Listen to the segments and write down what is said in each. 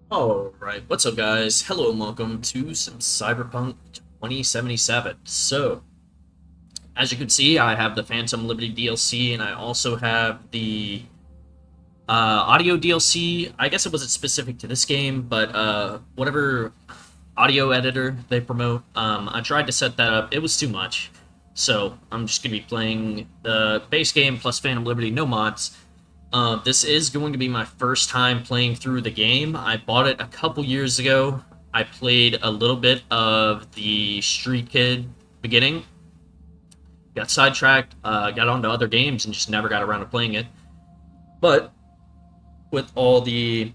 Alright, what's up guys? Hello and welcome to some Cyberpunk 2077. So, as you can see, I have the Phantom Liberty DLC and I also have the audio DLC. I guess it wasn't specific to this game, but whatever audio editor they promote, I tried to set that up. It was too much. So, I'm just going to be playing the base game plus Phantom Liberty, no mods. This is going to be my first time playing through the game. I bought it a couple years ago. I played a little bit of the Street Kid beginning, got sidetracked, got onto other games, and just never got around to playing it. But with all the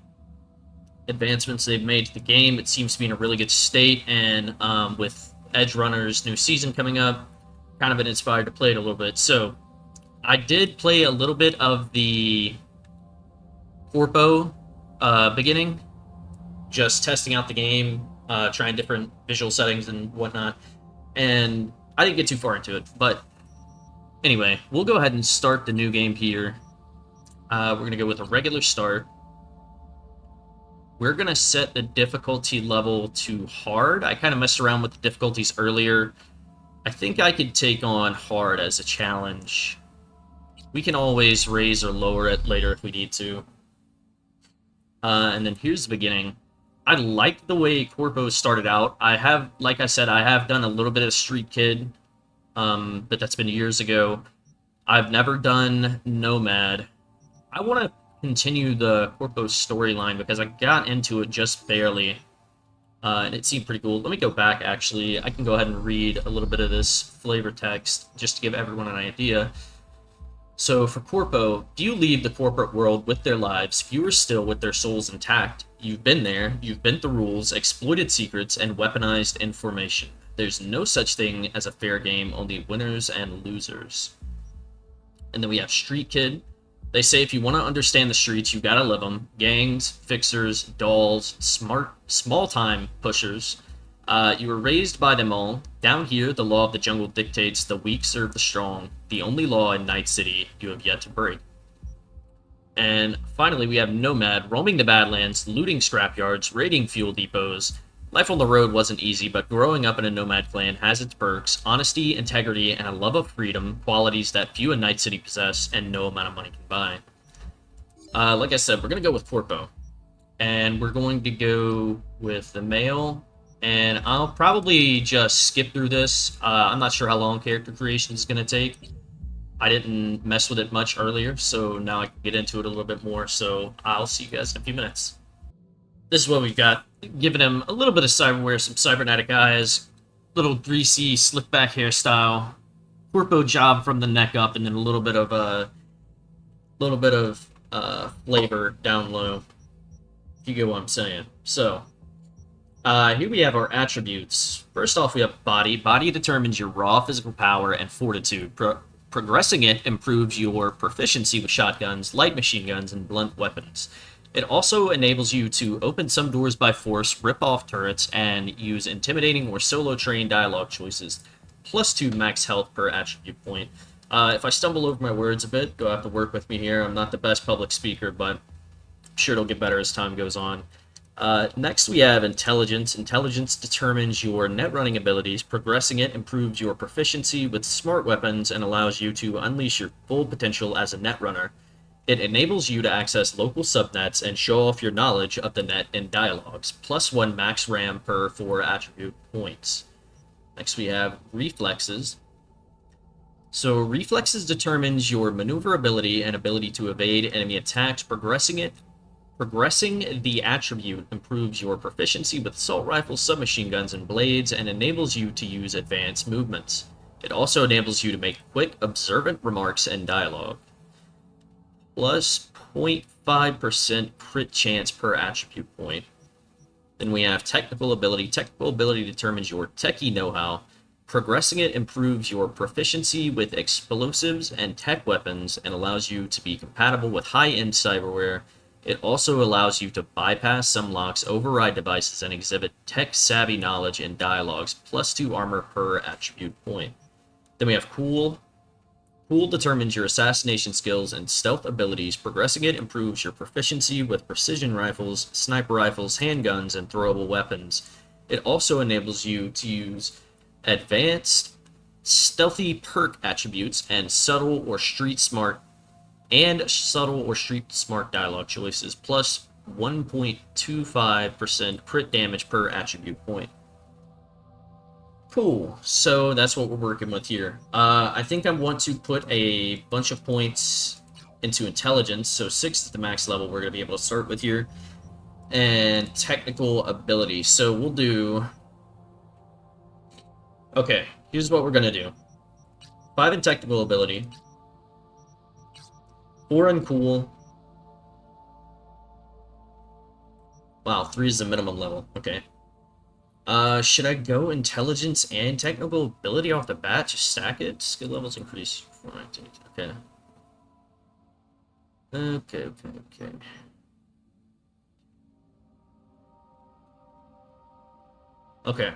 advancements they've made to the game, it seems to be in a really good state. And with Edge Runner's new season coming up, kind of been inspired to play it a little bit. So I did play a little bit of the Corpo beginning, just testing out the game, trying different visual settings and whatnot, and I didn't get too far into it. But anyway, we'll go ahead and start the new game here. We're going to go with a regular start. We're going to set the difficulty level to hard. I kind of messed around with the difficulties earlier. I think I could take on hard as a challenge. We can always raise or lower it later if we need to. And then here's the beginning. I like the way Corpo started out. I have, like I said, I have done a little bit of Street Kid, but that's been years ago. I've never done Nomad. I want to continue the Corpo storyline because I got into it just barely, and it seemed pretty cool. Let me go back, actually. I can go ahead and read a little bit of this flavor text just to give everyone an idea. So for Corpo, few leave the corporate world with their lives, fewer still with their souls intact. You've been there, you've bent the rules, exploited secrets, and weaponized information. There's no such thing as a fair game, only winners and losers. And then we have Street Kid. They say if you want to understand the streets, you gotta live them. Gangs, fixers, dolls, small-time pushers. You were raised by them all. Down here, the law of the jungle dictates the weak serve the strong. The only law in Night City you have yet to break. And finally, we have Nomad, roaming the Badlands, looting scrapyards, raiding fuel depots. Life on the road wasn't easy, but growing up in a Nomad clan has its perks: honesty, integrity, and a love of freedom, qualities that few in Night City possess and no amount of money can buy. Like I said, we're going to go with Corpo. And we're going to go with the male. And I'll probably just skip through this. I'm not sure how long character creation is going to take. I didn't mess with it much earlier, so now I can get into it a little bit more. So I'll see you guys in a few minutes. This is what we've got. Giving him a little bit of cyberware, some cybernetic eyes, little greasy, slick back hairstyle, corpo job from the neck up, and then a little bit of flavor down low. If you get what I'm saying. So. Here we have our attributes. First off, we have body. Body determines your raw physical power and fortitude. Progressing it improves your proficiency with shotguns, light machine guns, and blunt weapons. It also enables you to open some doors by force, rip off turrets, and use intimidating or solo train dialogue choices. +2 max health per attribute point. If I stumble over my words a bit, you'll have to work with me here. I'm not the best public speaker, but I'm sure it'll get better as time goes on. Next we have intelligence. Intelligence determines your net running abilities. Progressing it improves your proficiency with smart weapons and allows you to unleash your full potential as a net runner. It enables you to access local subnets and show off your knowledge of the net in dialogues. +1 max RAM per 4 attribute points. Next we have reflexes. So reflexes determines your maneuverability and ability to evade enemy attacks. Progressing the attribute improves your proficiency with assault rifles, submachine guns, and blades, and enables you to use advanced movements. It also enables you to make quick, observant remarks and dialogue. +0.5% crit chance per attribute point. Then we have technical ability. Technical ability determines your techie know-how. Progressing it improves your proficiency with explosives and tech weapons and allows you to be compatible with high-end cyberware. It also allows you to bypass some locks, override devices, and exhibit tech-savvy knowledge in dialogues. +2 armor per attribute point. Then we have cool. Cool determines your assassination skills and stealth abilities. Progressing it improves your proficiency with precision rifles, sniper rifles, handguns, and throwable weapons. It also enables you to use advanced, stealthy perk attributes and subtle or street smart dialogue choices, plus 1.25% crit damage per attribute point. Cool. So that's what we're working with here. I think I want to put a bunch of points into intelligence. So 6 is the max level we're going to be able to start with here. And technical ability. So we'll do... Okay, here's what we're going to do. 5 in technical ability. 4 in cool. Wow, 3 is the minimum level. Okay. Should I go intelligence and technical ability off the bat? Just stack it? Skill levels increase. Okay. Okay. Okay.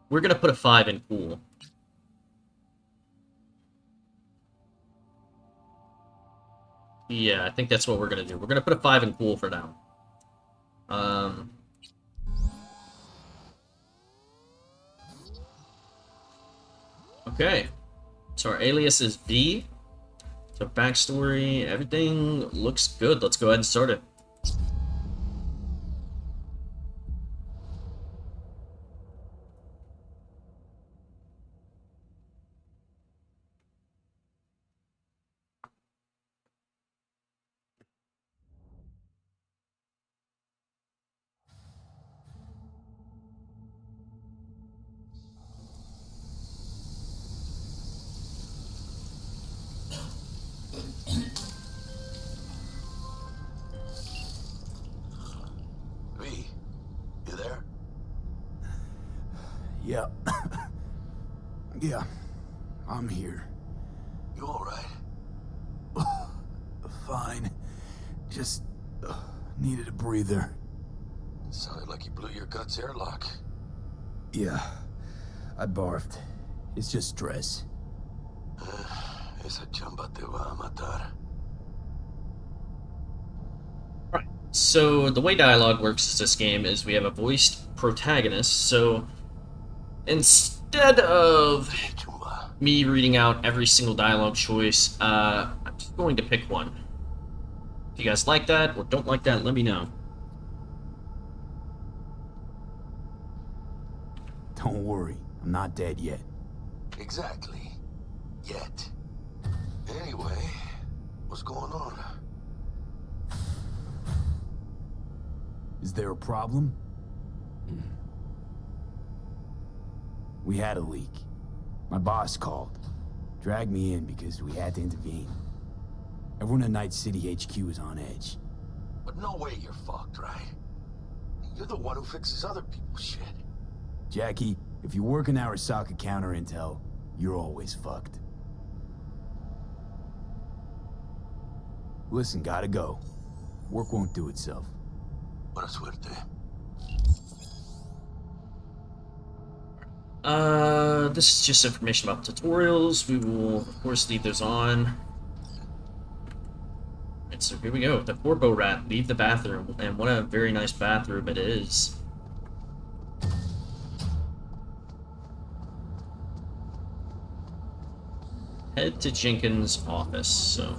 We're gonna put a 5 in cool. Yeah, I think that's what we're gonna do. We're gonna put a 5 in cool for now. Okay, so our alias is V. So backstory, everything looks good. Let's go ahead and start it. Yeah. Yeah, I'm here. You alright? Fine. Just needed a breather. Sounded like you blew your guts airlock. Yeah, I barfed. It's just stress. Esa chamba te va a matar. Right. So the way dialogue works in this game is we have a voiced protagonist. So instead of me reading out every single dialogue choice, I'm just going to pick one. If you guys like that or don't like that, let me know. Don't worry, I'm not dead yet. Exactly. Yet. Anyway, what's going on? Is there a problem? We had a leak. My boss called. Dragged me in because we had to intervene. Everyone at Night City HQ is on edge. But no way you're fucked, right? You're the one who fixes other people's shit. Jackie, if you work in Arasaka counter intel, you're always fucked. Listen, gotta go. Work won't do itself. Buena suerte. This is just information about tutorials. We will, of course, leave those on. Alright, so here we go. The Corbo Rat, leave the bathroom. And what a very nice bathroom it is. Head to Jenkins' office, so...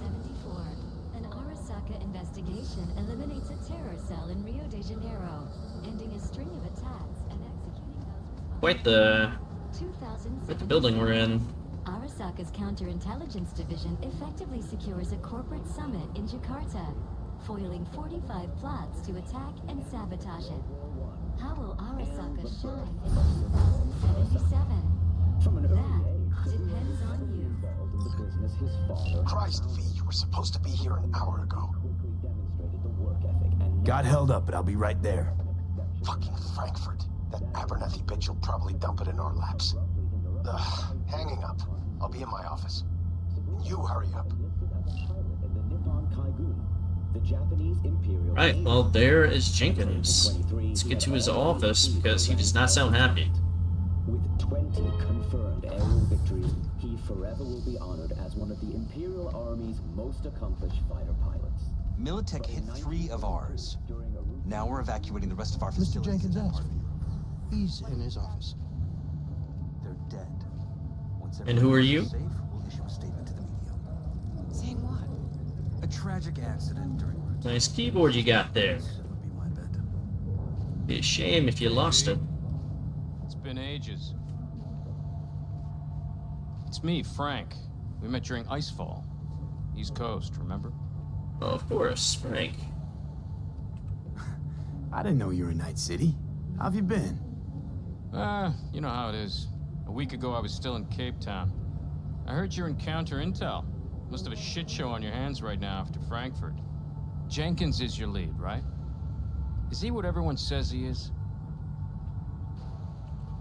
An Arasaka investigation eliminates a terror cell in Rio de Janeiro, ending a string of attacks and executing those Quite the responsible. building we're in. Arasaka's counterintelligence division effectively secures a corporate summit in Jakarta, foiling 45 plots to attack and sabotage it. How will Arasaka shine in 2077? That depends on you. Christ, V, you were supposed to be here an hour ago. Got held up, but I'll be right there. Fucking Frankfurt. That Abernathy bitch will probably dump it in our laps. Ugh, hanging up. I'll be in my office. And you hurry up. Right, well, there is Jenkins. Let's get to his office because he does not sound happy. With 20 confirmed aerial victories, he forever Trevor will be honored as one of the Imperial Army's most accomplished fighter pilots. Militech hit 3 of ours. Now we're evacuating the rest of our Mr. facilities. Jenkins in that asked part for of you. He's in his office. They're dead. Once And who are everyone's you? safe, we'll issue a statement to the media. Saying what? A tragic accident during routine. Nice keyboard you got there. That would be my bet. Be a shame if you lost it. It's been ages. It's me, Frank. We met during Icefall. East Coast, remember? Oh, of course, Frank. I didn't know you were in Night City. How have you been? You know how it is. A week ago I was still in Cape Town. I heard you're in counter intel. Must have a shit show on your hands right now after Frankfurt. Jenkins is your lead, right? Is he what everyone says he is?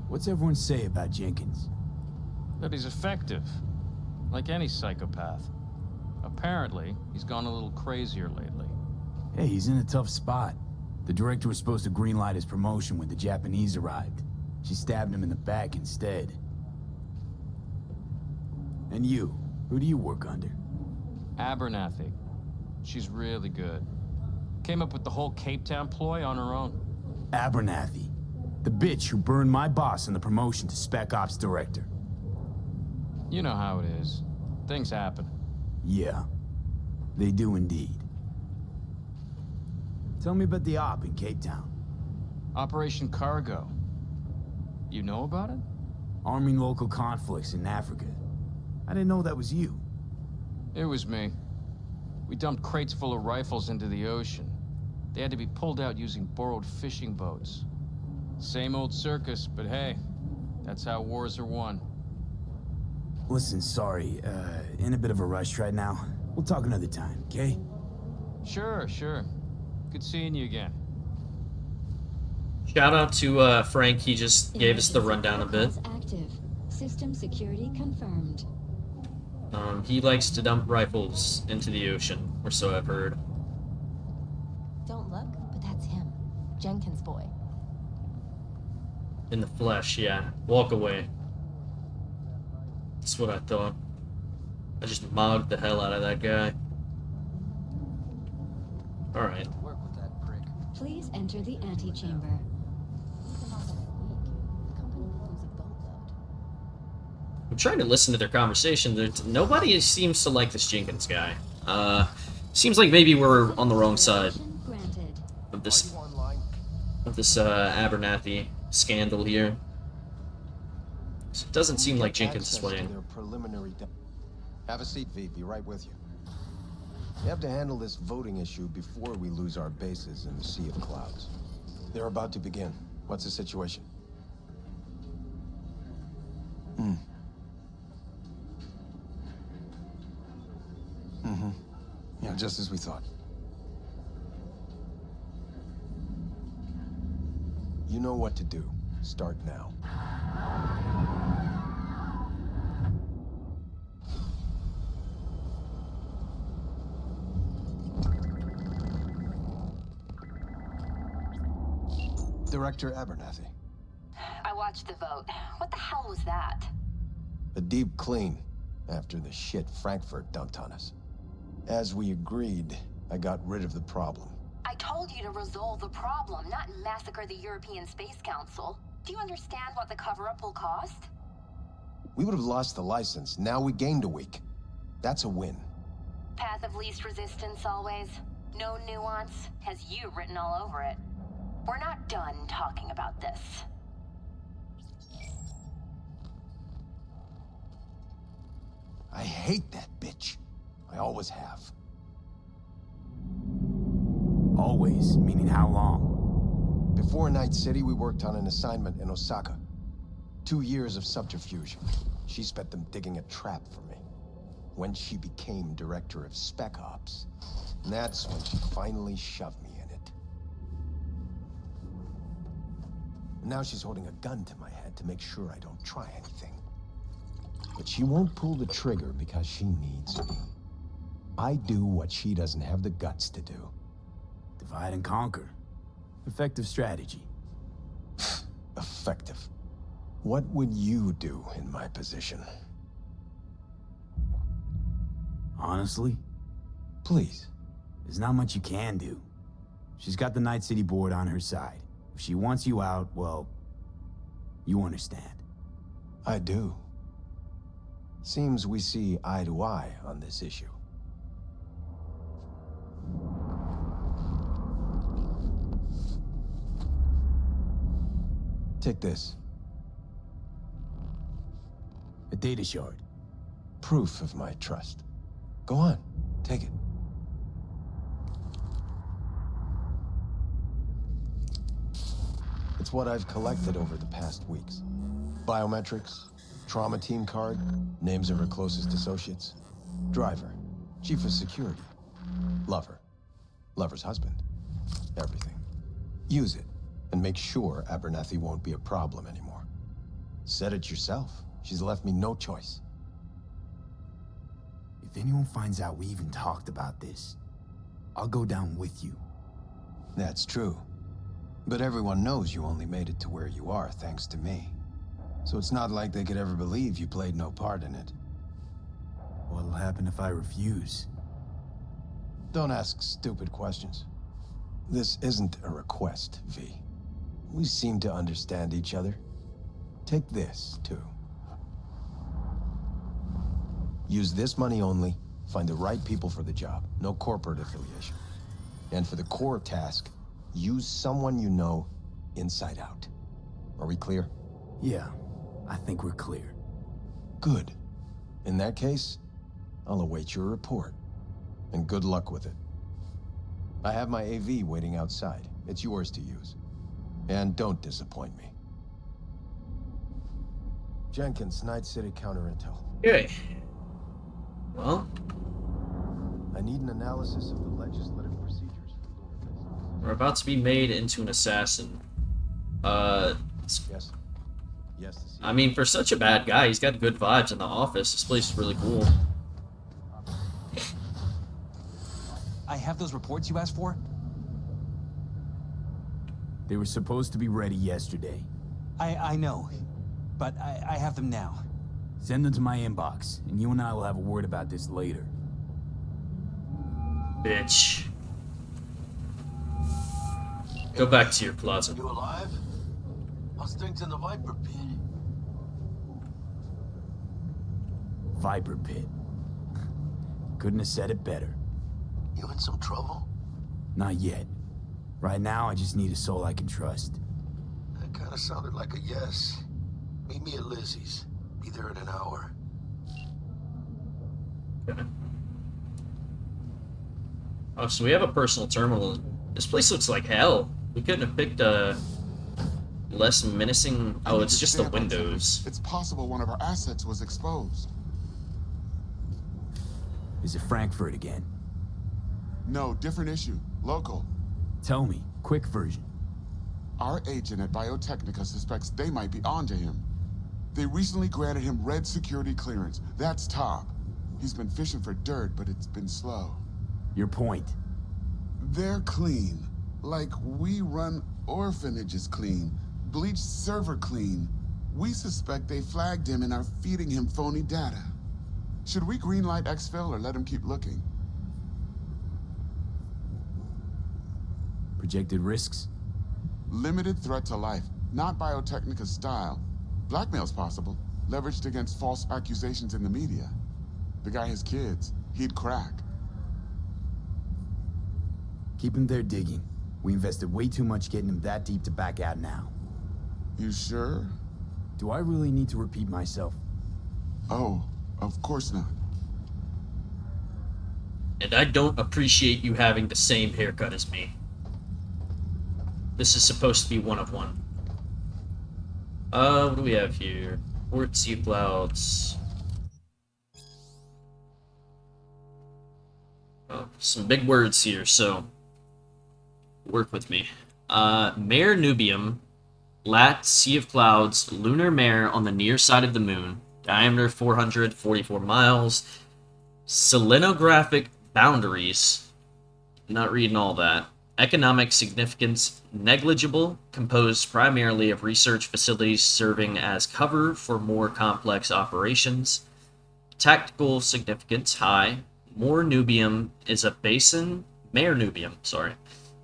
What's everyone say about Jenkins? That he's effective. Like any psychopath. Apparently, he's gone a little crazier lately. Hey, he's in a tough spot. The director was supposed to greenlight his promotion when the Japanese arrived. She stabbed him in the back instead. And you? Who do you work under? Abernathy. She's really good. Came up with the whole Cape Town ploy on her own. Abernathy. The bitch who burned my boss in the promotion to Spec Ops Director. You know how it is. Things happen. Yeah, they do indeed. Tell me about the op in Cape Town. Operation Cargo. You know about it? Arming local conflicts in Africa. I didn't know that was you. It was me. We dumped crates full of rifles into the ocean. They had to be pulled out using borrowed fishing boats. Same old circus, but hey, that's how wars are won. Listen, sorry, in a bit of a rush right now. We'll talk another time, okay? Sure. Good seeing you again. Shout out to Frank. He just gave us the rundown a bit. Active. System security confirmed. He likes to dump rifles into the ocean, or so I've heard. Don't look, but that's him. Jenkins' boy. In the flesh, yeah. Walk away. That's what I thought. I just mogged the hell out of that guy. Alright. Work with that prick. Please enter the antechamber. I'm trying to listen to their conversation. Nobody seems to like this Jenkins guy. Seems like maybe we're on the wrong side Granted. of this Abernathy scandal here. So it doesn't seem like Jenkins is winning. Have a seat, V. Be right with you. We have to handle this voting issue before we lose our bases in the Sea of Clouds. They're about to begin. What's the situation? Yeah, just as we thought. You know what to do. Start now. Director Abernathy. I watched the vote. What the hell was that? A deep clean after the shit Frankfurt dumped on us. As we agreed, I got rid of the problem. I told you to resolve the problem, not massacre the European Space Council. Do you understand what the cover-up will cost? We would have lost the license. Now we gained a week. That's a win. Path of least resistance always. No nuance. Has you written all over it. We're not done talking about this. I hate that bitch. I always have. Always, meaning how long? Before Night City, we worked on an assignment in Osaka. 2 years of subterfuge. She spent them digging a trap for me. When she became director of Spec Ops, that's when she finally shoved me in it. Now she's holding a gun to my head to make sure I don't try anything. But she won't pull the trigger because she needs me. I do what she doesn't have the guts to do. Divide and conquer. Effective strategy. Effective. What would you do in my position? Honestly, Please. there's not much you can do. She's got the Night City board on her side. If she wants you out, well, you understand. I do. Seems we see eye to eye on this issue. Take this. A data shard. Proof of my trust. Go on, take it. It's what I've collected over the past weeks. Biometrics, trauma team card, names of her closest associates. Driver, chief of security, lover, lover's husband. Everything. Use it, and make sure Abernathy won't be a problem anymore. Said it yourself. She's left me no choice. If anyone finds out we even talked about this, I'll go down with you. That's true. But everyone knows you only made it to where you are thanks to me. So it's not like they could ever believe you played no part in it. What'll happen if I refuse? Don't ask stupid questions. This isn't a request, V. We seem to understand each other. Take this, too. Use this money only, find the right people for the job, no corporate affiliation. And for the core task, use someone you know inside out. Are we clear? Yeah, I think we're clear. Good. In that case, I'll await your report. And good luck with it. I have my AV waiting outside. It's yours to use. And don't disappoint me. Jenkins, Night City Counter Intel. Okay. Well, I need an analysis of the legislative procedures for lunar business. we're about to be made into an assassin. Yes. Yes. I mean, for such a bad guy, he's got good vibes in the office. This place is really cool. I have those reports you asked for? They were supposed to be ready yesterday. I know, but I have them now. Send them to my inbox, and you and I will have a word about this later. Bitch. Go back to your closet. You alive? How's things in the Viper Pit? Viper Pit. Couldn't have said it better. You in some trouble? Not yet. Right now, I just need a soul I can trust. That kind of sounded like a yes. Meet me at Lizzie's. Be there in an hour. Okay. Oh, so we have a personal terminal. This place looks like hell. We couldn't have picked a less menacing... Oh, it's just the windows. It's possible one of our assets was exposed. Is it Frankfurt again? No, different issue. Local. Tell me, quick version. Our agent at Biotechnica suspects they might be onto him. They recently granted him red security clearance. That's top. He's been fishing for dirt, but it's been slow. Your point. They're clean. Like we run orphanages clean. Bleach server clean. We suspect they flagged him and are feeding him phony data. Should we greenlight exfil or let him keep looking? Projected risks? Limited threat to life. Not Biotechnica's style. Blackmail's possible. Leveraged against false accusations in the media. The guy has kids. He'd crack. Keep him there digging. We invested way too much getting him that deep to back out now. You sure? Do I really need to repeat myself? Oh, of course not. And I don't appreciate you having the same haircut as me. This is supposed to be one of one. What do we have here? Port Sea Clouds. Oh, some big words here, so work with me. Mare Nubium, Lat Sea of Clouds, lunar mare on the near side of the moon, diameter 444 miles, selenographic boundaries, not reading all that, economic significance negligible, composed primarily of research facilities serving as cover for more complex operations, tactical significance high, Mare Nubium, sorry,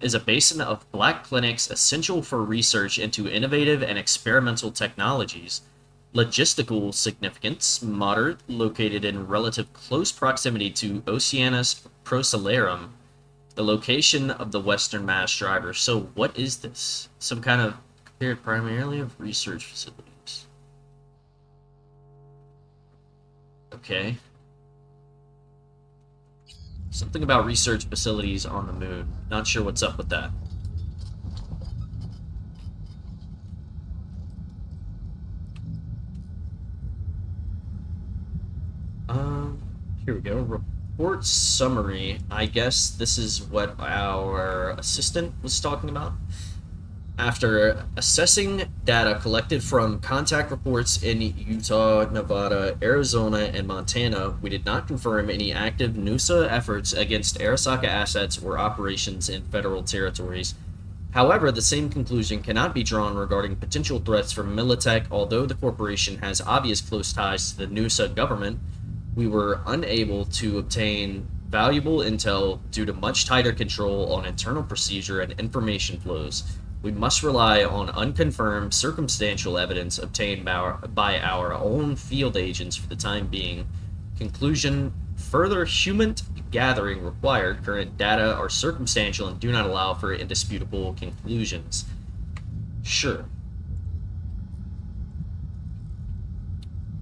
is a basin of black clinics essential for research into innovative and experimental technologies. Logistical significance, moderate, located in relative close proximity to Oceanus Procellarum, the location of the western mass driver. So what is this? Some kind of compared primarily of research facilities. Okay. Something about research facilities on the moon. Not sure what's up with that. Here we go. Report summary. I guess this is what our assistant was talking about. After assessing data collected from contact reports in Utah, Nevada, Arizona, and Montana, we did not confirm any active NUSA efforts against Arasaka assets or operations in federal territories. However, the same conclusion cannot be drawn regarding potential threats from Militech. Although the corporation has obvious close ties to the NUSA government, we were unable to obtain valuable intel due to much tighter control on internal procedure and information flows. We must rely on unconfirmed circumstantial evidence obtained by our own field agents for the time being. Conclusion: further human gathering required. Current data are circumstantial and do not allow for indisputable conclusions. Sure.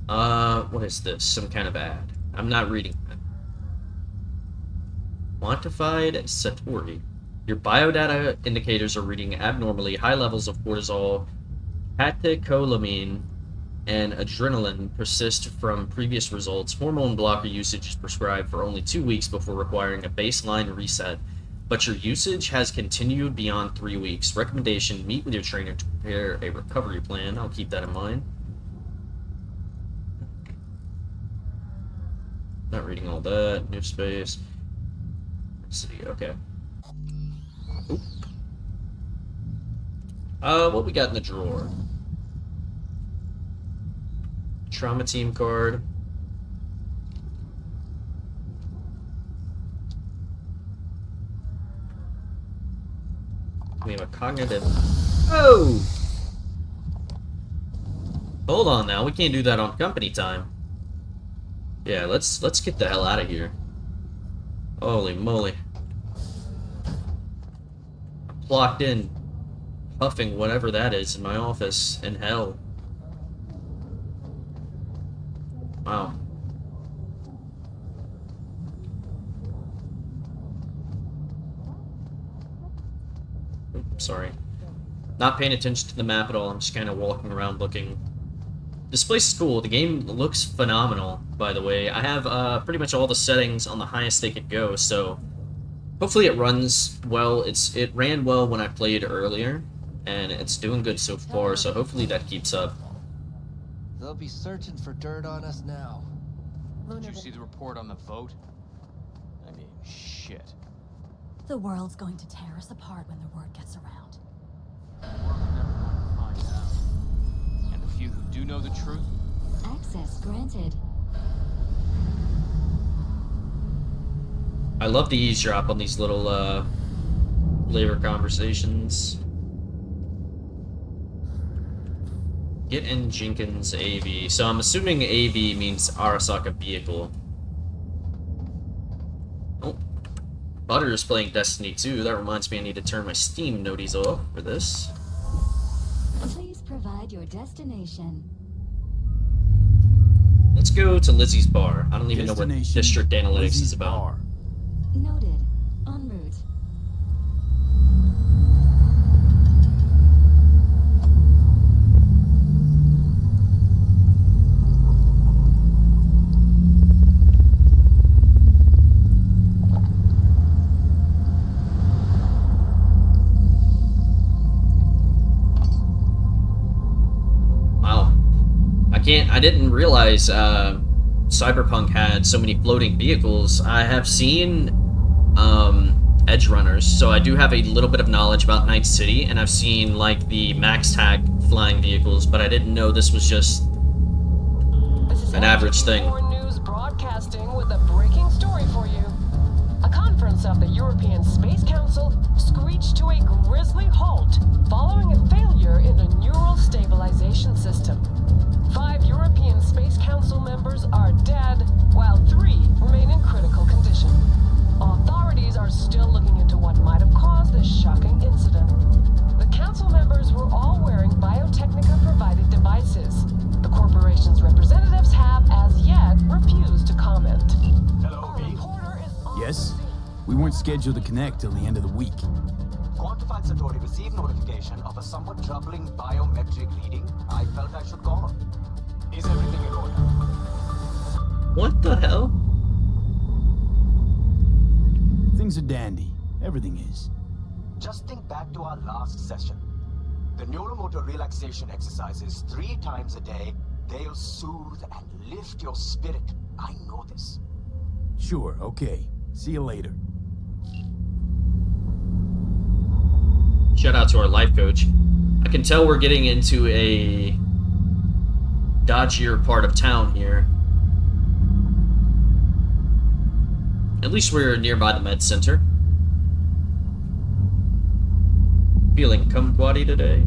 What is this? Some kind of ad. I'm not reading that. Quantified Satori. Your biodata indicators are reading abnormally high levels of cortisol, catecholamine, and adrenaline persist from previous results. Hormone blocker usage is prescribed for only 2 weeks before requiring a baseline reset, but your usage has continued beyond 3 weeks. Recommendation: meet with your trainer to prepare a recovery plan. I'll keep that in mind. Not reading all that. New space. City. Okay. Oop. What we got in the drawer? Trauma team card. We have a cognitive. Oh! Hold on now. We can't do that on company time. Yeah, let's get the hell out of here. Holy moly. I'm locked in, huffing whatever that is in my office in hell. Wow. Oops, sorry. Not paying attention to the map at all. I'm just kind of walking around looking. This place is cool. The game looks phenomenal, by the way. I have pretty much all the settings on the highest they could go, so hopefully it runs well. It ran well when I played earlier, and it's doing good so far, so hopefully that keeps up. They'll be searching for dirt on us now. Did you see the report on the vote? I mean, shit. The world's going to tear us apart when the word gets around. We're never going to find out. And the few who do know the truth? Access granted. I love the eavesdrop on these little labor conversations. Get in Jenkins AV. So I'm assuming AV means Arasaka vehicle. Oh. Butter is playing Destiny 2. That reminds me I need to turn my Steam noties off for this. Please provide your destination. Let's go to Lizzie's bar. I don't even know what District Analytics Lizzie's is about. Bar. Noted. En route. Wow. I didn't realize Cyberpunk had so many floating vehicles. I have seen Edge Runners, so I do have a little bit of knowledge about Night City, and I've seen like the Max Tag flying vehicles, but I didn't know this was just an average thing. News broadcasting with a breaking story for you. operations of the European Space Council screeched to a grisly halt following a failure in the neural stabilization system. 5 European Space Council members are dead, while 3 remain in critical condition. Authorities are still looking into what might have caused this shocking incident. The council members were all wearing Biotechnica-provided devices. The corporation's representatives have, as yet, refused to comment. Hello, yes? We weren't scheduled to connect till the end of the week. Quantified Satori received notification of a somewhat troubling biometric reading. I felt I should call. Is everything in order? What the hell? Things are dandy. Everything is. Just think back to our last session. The neuromotor relaxation exercises 3 times a day. They'll soothe and lift your spirit. I know this. Sure, okay. See you later. Shout out to our life coach. I can tell we're getting into a dodgier part of town here. At least we're nearby the med center. Feeling kumquatty today?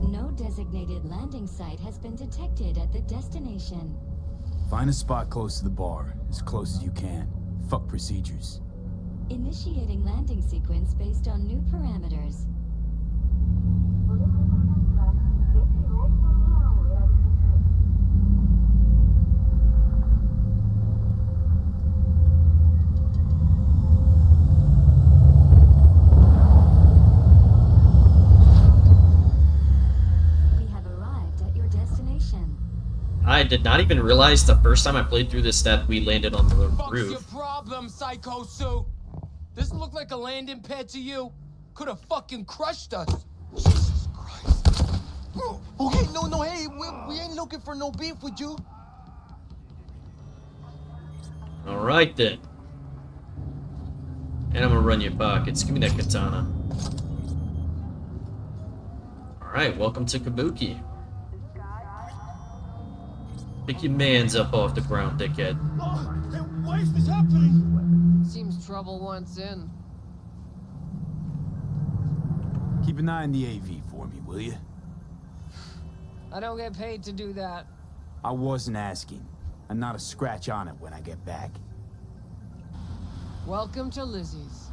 No designated landing site has been detected at the destination. Find a spot close to the bar, as close as you can. Fuck procedures. Initiating landing sequence based on new parameters. We have arrived at your destination. I did not even realize the first time I played through this that we landed on the What's your roof. problem, Psycho Suit? This look like a landing pad to you? Could have fucking crushed us. Jesus Christ. Okay, no, hey, we ain't looking for no beef with you. Alright then. And I'm gonna run your pockets. Give me that katana. Alright, welcome to Kabuki. Pick your mans up off the ground, dickhead. Why is this happening? Seems trouble once in. Keep an eye on the AV for me, will you? I don't get paid to do that. I wasn't asking. And not a scratch on it when I get back. Welcome to Lizzie's.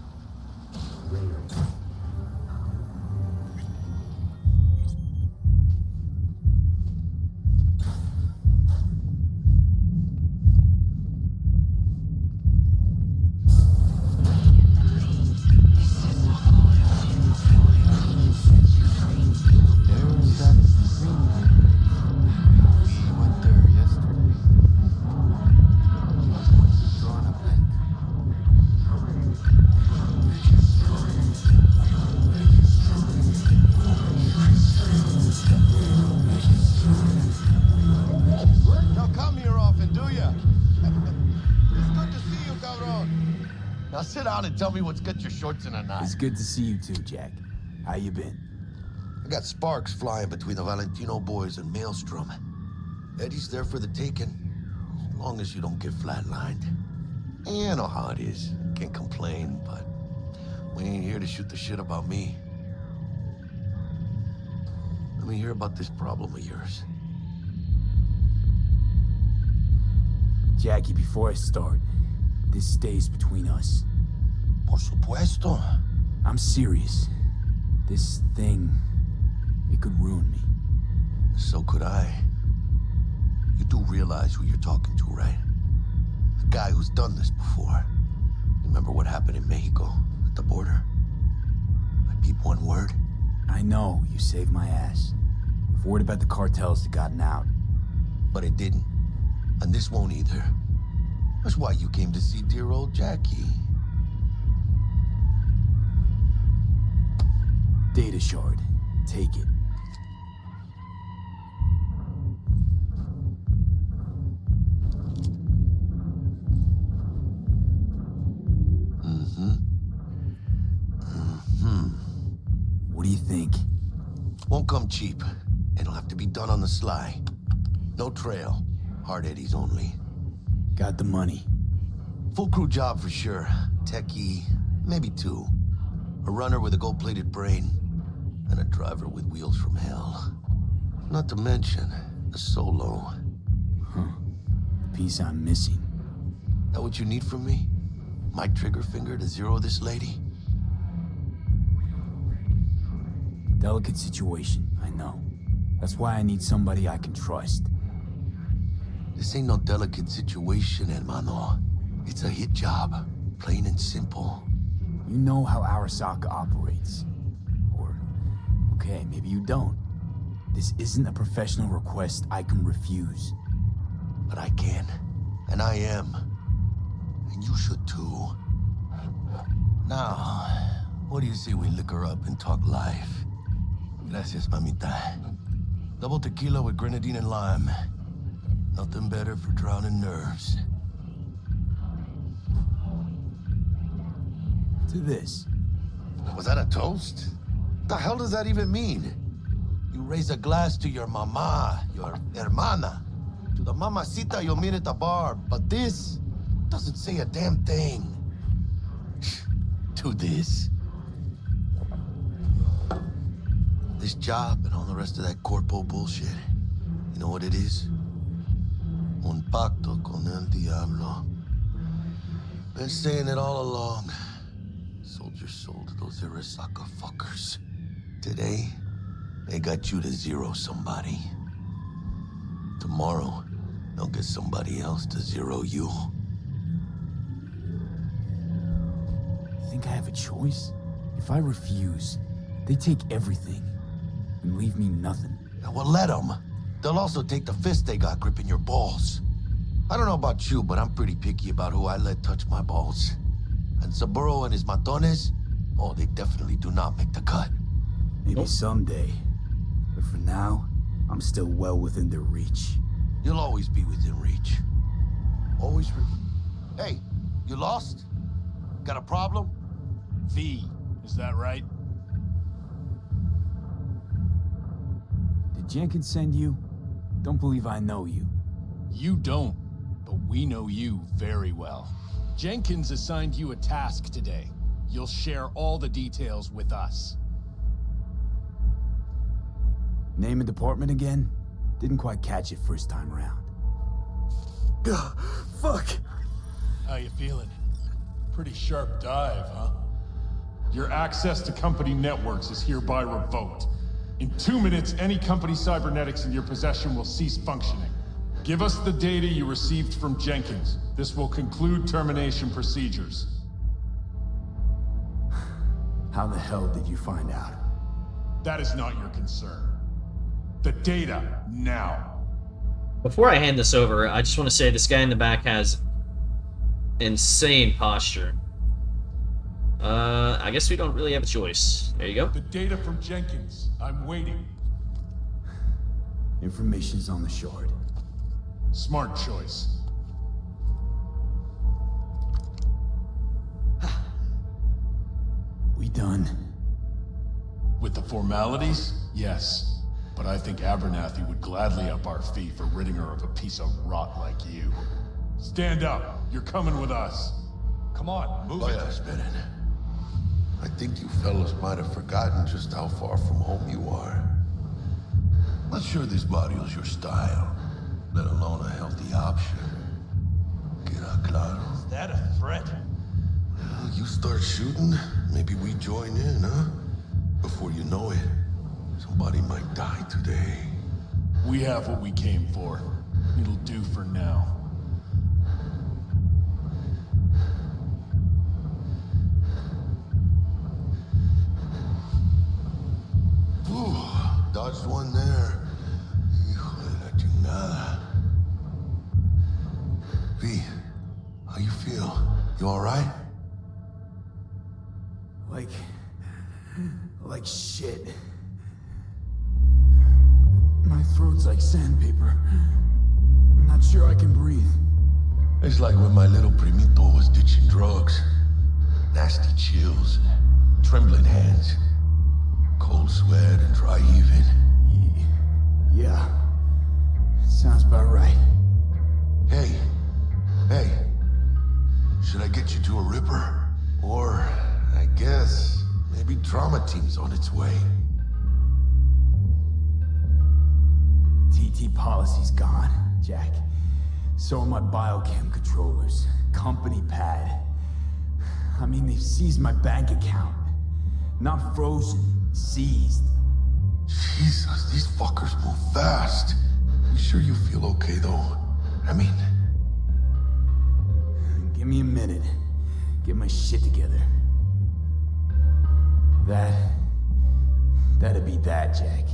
Don't come here often, do ya? It's good to see you, cabron. Now sit down and tell me what's got your shorts in a knot. It's good to see you too, Jack. How you been? I got sparks flying between the Valentino boys and Maelstrom. Eddie's there for the taking, as long as you don't get flatlined. You know how it is. Can't complain, but we ain't here to shoot the shit about me. Let me hear about this problem of yours. Jackie, before I start, this stays between us. Por supuesto. I'm serious. This thing, it could ruin me. So could I. You do realize who you're talking to, right? The guy who's done this before. Remember what happened in Mexico, at the border? I peep one word. I know, you saved my ass. I've worried about the cartels that gotten out. But it didn't. And this won't either. That's why you came to see dear old Jackie. Data shard. Take it. What do you think? Won't come cheap. It'll have to be done on the sly. No trail. Hard eddies only. Got the money. Full crew job for sure. Techie, maybe 2. A runner with a gold-plated brain, and a driver with wheels from hell. Not to mention, a solo. Huh. The piece I'm missing. That what you need from me? My trigger finger to zero this lady? Delicate situation, I know. That's why I need somebody I can trust. This ain't no delicate situation, hermano. It's a hit job. Plain and simple. You know how Arasaka operates. Or, okay, maybe you don't. This isn't a professional request I can refuse. But I can. And I am. And you should too. Now, what do you say we liquor up and talk life? Gracias, mamita. Double tequila with grenadine and lime. Nothing better for drowning nerves. To this. Was that a toast? The hell does that even mean? You raise a glass to your mama, your hermana, to the mamacita you'll meet at the bar, but this doesn't say a damn thing. To this. This job and all the rest of that corpo bullshit. You know what it is? Un pacto con el diablo. Been saying it all along. Sold your soul to those Arasaka fuckers. Today, they got you to zero somebody. Tomorrow, they'll get somebody else to zero you. Think I have a choice? If I refuse, they take everything and leave me nothing. Well, let them. They'll also take the fist they got gripping your balls. I don't know about you, but I'm pretty picky about who I let touch my balls. And Saburo and his matones, oh, they definitely do not make the cut. Maybe someday. But for now, I'm still well within their reach. You'll always be within reach. Always Hey, you lost? Got a problem? V, is that right? Did Jenkins send you? Don't believe I know you. You don't, but we know you very well. Jenkins assigned you a task today. You'll share all the details with us. Name and department again? Didn't quite catch it first time around. Ugh, fuck! How you feeling? Pretty sharp dive, huh? Your access to company networks is hereby revoked. In 2 minutes, any company cybernetics in your possession will cease functioning. Give us the data you received from Jenkins. This will conclude termination procedures. How the hell did you find out? That is not your concern. The data, now. Before I hand this over, I just want to say this guy in the back has insane posture. I guess we don't really have a choice. There you go. The data from Jenkins. I'm waiting. Information's on the shard. Smart choice. We done? With the formalities? Yes. But I think Abernathy would gladly up our fee for ridding her of a piece of rot like you. Stand up. You're coming with us. Come on, move it. Spirit. I think you fellas might have forgotten just how far from home you are. Not sure this barrio's your style, let alone a healthy option. Queda claro. Is that a threat? Well, you start shooting, maybe we join in, huh? Before you know it, somebody might die today. We have what we came for. It'll do for now. Ooh, dodged one there. Hijo de la chingada. V, how you feel? You alright? Like shit. My throat's like sandpaper. I'm not sure I can breathe. It's like when my little primito was ditching drugs. Nasty chills, trembling hands, cold sweat and dry heaving. Yeah. Sounds about right. Hey. Should I get you to a Ripper? Or, I guess, maybe Trauma Team's on its way. TT policy's gone, Jack. So are my biochem controllers. Company pad. I mean, they've seized my bank account. Not frozen, seized. Jesus, these fuckers move fast. You sure you feel okay, though? I mean... Give me a minute. Get my shit together. That'd be that, Jack.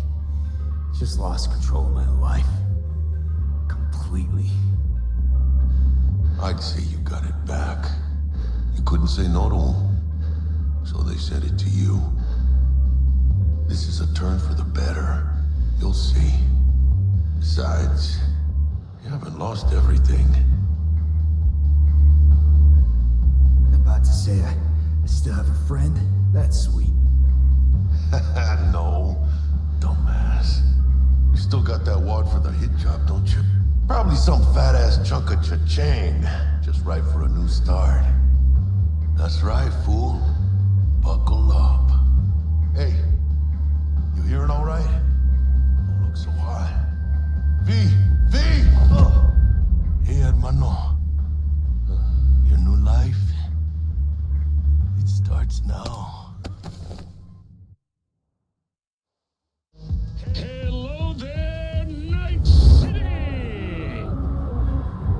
Just lost control of my life. Completely. I'd say you got it back. You couldn't say no to them, so they sent it to you. This is a turn for the better. You'll see. Besides, you haven't lost everything. About to say I still have a friend? That's sweet. No, dumbass. You still got that wad for the hit job, don't you? Probably some fat-ass chunk of cha-ching. Just right for a new start. That's right, fool. Buckle up. Hey, you hearing all right? Don't look so hot. V! Oh. Hey, hermano. Your new life, it starts now. Hello there, Night City!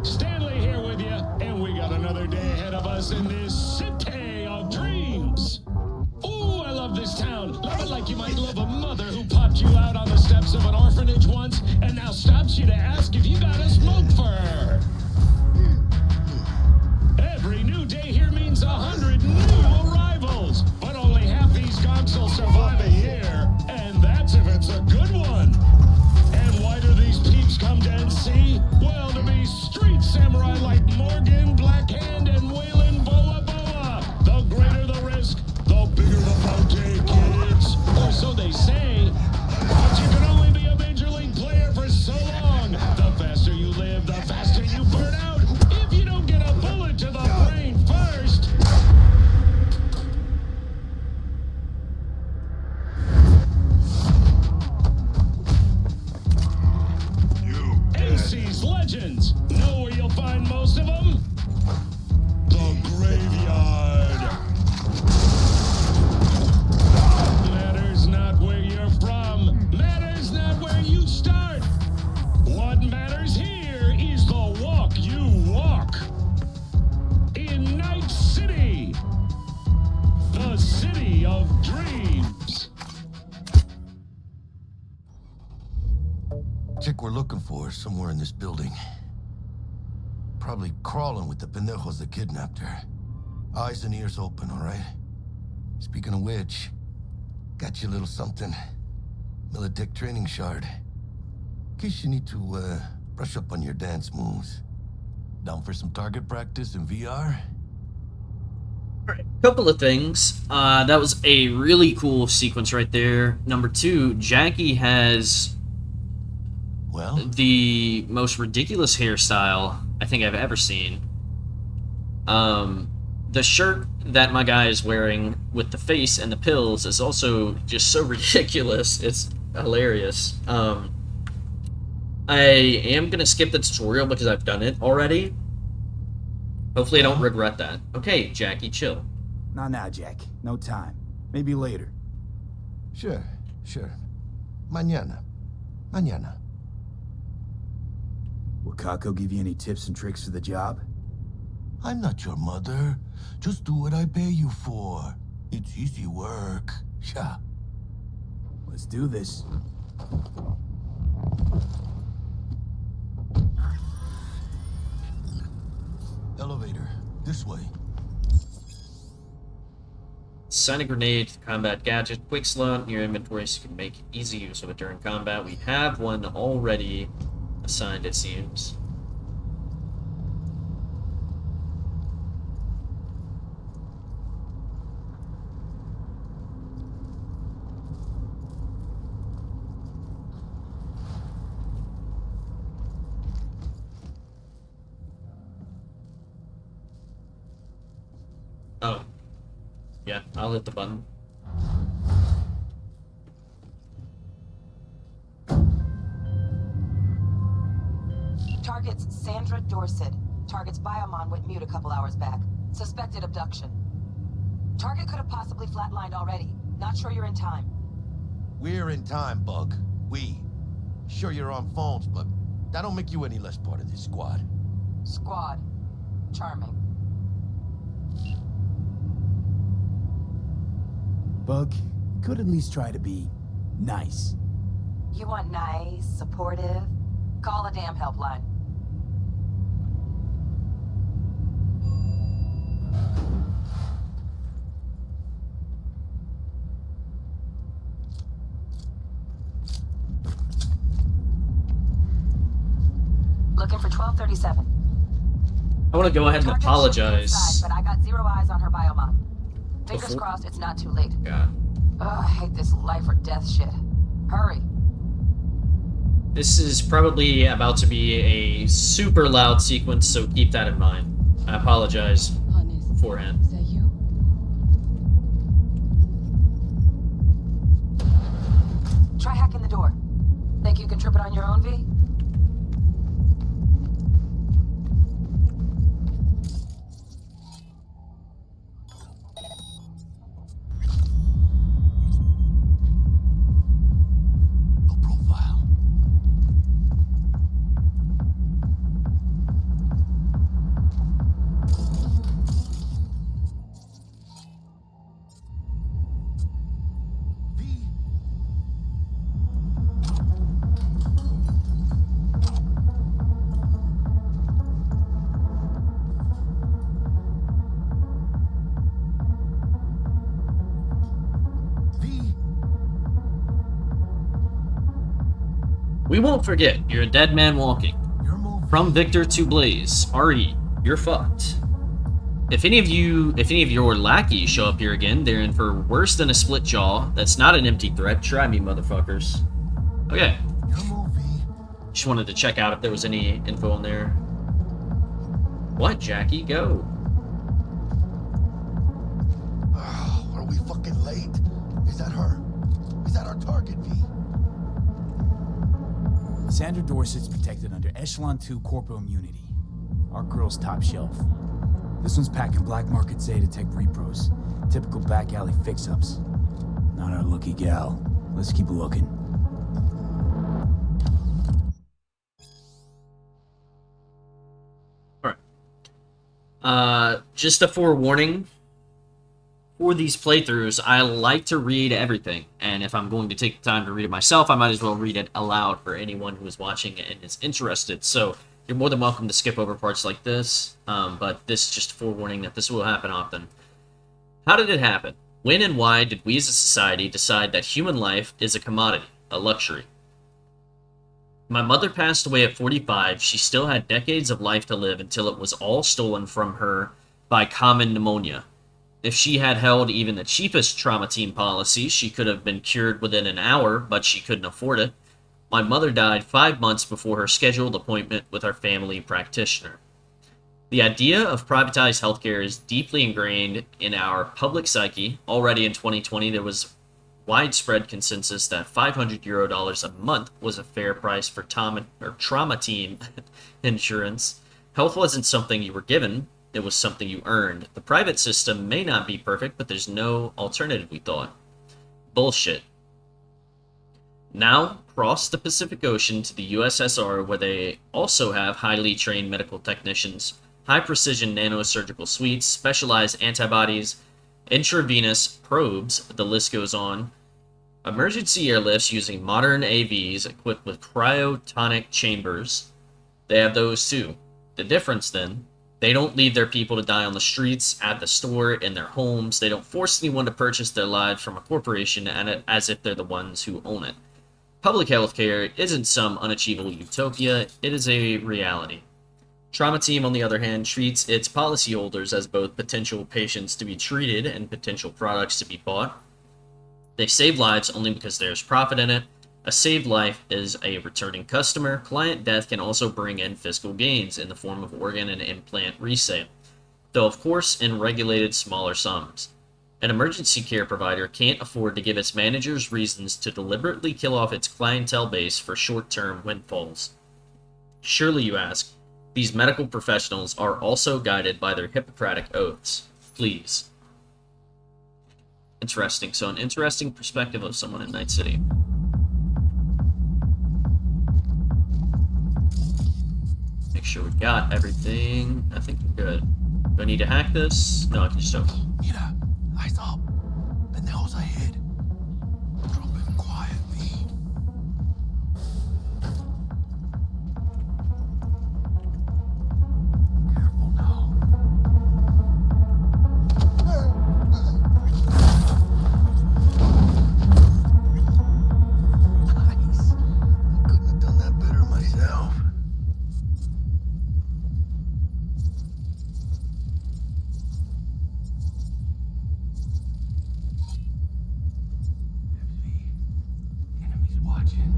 Stanley here with you, and we got another day ahead of us in this city of dreams. Ooh, I love this town. Love it like you might love a mother who popped you out on the steps of an orphanage once and now stops you to ask if you got a smoke for her. Every new day here means 100 new arrivals, but only half these gonks will survive a year, and that's if it's a good one. And why do these peeps come to NC? Well, to be street samurai like Morgan, Blackhand, and Waylon Boa Boa. The greater the risk, the bigger the bounty, kids. Or so they say. But you can only be a major league player for so long. The faster you live, the faster you burn out. If you don't get a bullet to the brain first. AC's Legends. Know where you'll find most of them? The graveyard. Matters not where you're from. Matters not where you start. What matters here is the walk you walk. In Night City. The city of dreams. Chick we're looking for is somewhere in this building. Probably crawling with the pendejos that kidnapped her. Eyes and ears open, all right? Speaking of which, got you a little something. Militech training shard. In case you need to, brush up on your dance moves. Down for some target practice in VR? Couple of things. That was a really cool sequence right there. Number two, Jackie has the most ridiculous hairstyle I think I've ever seen. The shirt that my guy is wearing with the face and the pills is also just so ridiculous. It's hilarious. I am gonna skip the tutorial because I've done it already. Hopefully I don't regret that. Okay, Jackie, chill. Not now, Jack. No time. Maybe later. Sure. Mañana. Will Kako give you any tips and tricks for the job? I'm not your mother. Just do what I pay you for. It's easy work. Yeah. Let's do this. Elevator. This way. Assign a grenade to combat gadget. Quick slot in your inventory so you can make easy use of it during combat. We have one already assigned, it seems. Oh. Yeah, I'll hit the button. Target's Sandra Dorset. Target's biomon went mute a couple hours back. Suspected abduction. Target could have possibly flatlined already. Not sure you're in time. We're in time, Bug. We. Sure you're on phones, but that don't make you any less part of this squad. Squad. Charming. Bug, you could at least try to be nice. You want nice, supportive? Call a damn helpline. Looking for 1237. I want to go ahead and apologize. Inside, but I got zero eyes on her biomon. Fingers crossed it's not too late. God. Ugh, I hate this life or death shit. Hurry. This is probably about to be a super loud sequence, so keep that in mind. I apologize beforehand. Is that you? Try hacking the door. Think you can trip it on your own, V? We won't forget, you're a dead man walking. From Victor to Blaze, RE, you're fucked. If any of your lackeys show up here again, they're in for worse than a split jaw. That's not an empty threat. Try me, motherfuckers. Okay. Just wanted to check out if there was any info in there. What, Jackie? Go. Are we fucking late? Is that her? Is that our target, V? Sandra Dorset's protected under Echelon 2 corporal immunity. Our girl's top shelf. This one's packing black market Zeta Tech repros. Typical back alley fix-ups. Not our lucky gal. Let's keep looking. Alright. Just a forewarning. For these playthroughs, I like to read everything, and if I'm going to take the time to read it myself, I might as well read it aloud for anyone who is watching and is interested. So you're more than welcome to skip over parts like this, but this is just a forewarning that this will happen often. How did it happen? When and why did we as a society decide that human life is a commodity, a luxury? My mother passed away at 45. She still had decades of life to live until it was all stolen from her by common pneumonia. If she had held even the cheapest trauma team policy, she could have been cured within an hour, but she couldn't afford it. My mother died 5 months before her scheduled appointment with our family practitioner. The idea of privatized healthcare is deeply ingrained in our public psyche. Already in 2020, there was widespread consensus that €500 a month was a fair price for trauma team insurance. Health wasn't something you were given. It was something you earned. The private system may not be perfect, but there's no alternative, we thought. Bullshit. Now, cross the Pacific Ocean to the USSR, where they also have highly trained medical technicians, high-precision nanosurgical suites, specialized antibodies, intravenous probes, the list goes on, emergency airlifts using modern AVs equipped with cryotonic chambers. They have those too. The difference, then, they don't leave their people to die on the streets, at the store, in their homes. They don't force anyone to purchase their lives from a corporation as if they're the ones who own it. Public health care isn't some unachievable utopia, it is a reality. Trauma Team, on the other hand, treats its policyholders as both potential patients to be treated and potential products to be bought. They save lives only because there's profit in it. A saved life is a returning customer. Client death can also bring in fiscal gains in the form of organ and implant resale. though of course in regulated smaller sums. An emergency care provider can't afford to give its managers reasons to deliberately kill off its clientele base for short-term windfalls. Surely, you ask, these medical professionals are also guided by their Hippocratic oaths. Please. Interesting. So an interesting perspective of someone in Night City. Make sure we got everything. I think we're good. Do I need to hack this? No, I can just open. Mira, eyes up. Pendejos ahead. Drop in quietly. Careful now. Nice. I couldn't have done that better myself. Enemies watching.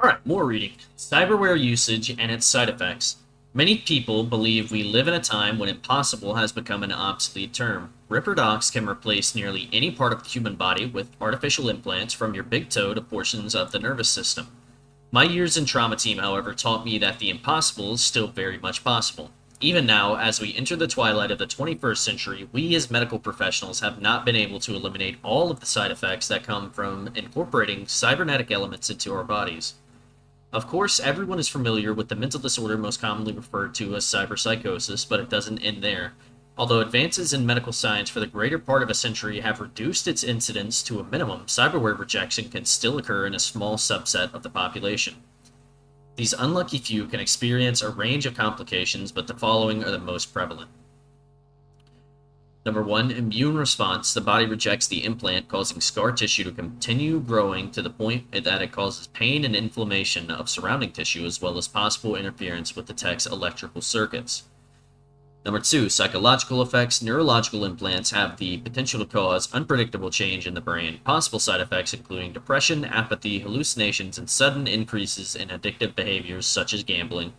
Alright, more reading. Cyberware usage and its side effects. Many people believe we live in a time when impossible has become an obsolete term. Ripper docs can replace nearly any part of the human body with artificial implants from your big toe to portions of the nervous system. My years in trauma team, however, taught me that the impossible is still very much possible. Even now, as we enter the twilight of the 21st century, we as medical professionals have not been able to eliminate all of the side effects that come from incorporating cybernetic elements into our bodies. Of course, everyone is familiar with the mental disorder most commonly referred to as cyberpsychosis, but it doesn't end there. Although advances in medical science for the greater part of a century have reduced its incidence to a minimum, cyberware rejection can still occur in a small subset of the population. These unlucky few can experience a range of complications, but the following are the most prevalent. Number 1, immune response. The body rejects the implant, causing scar tissue to continue growing to the point that it causes pain and inflammation of surrounding tissue, as well as possible interference with the tech's electrical circuits. Number 2, psychological effects. Neurological implants have the potential to cause unpredictable change in the brain. Possible side effects including depression, apathy, hallucinations, and sudden increases in addictive behaviors such as gambling.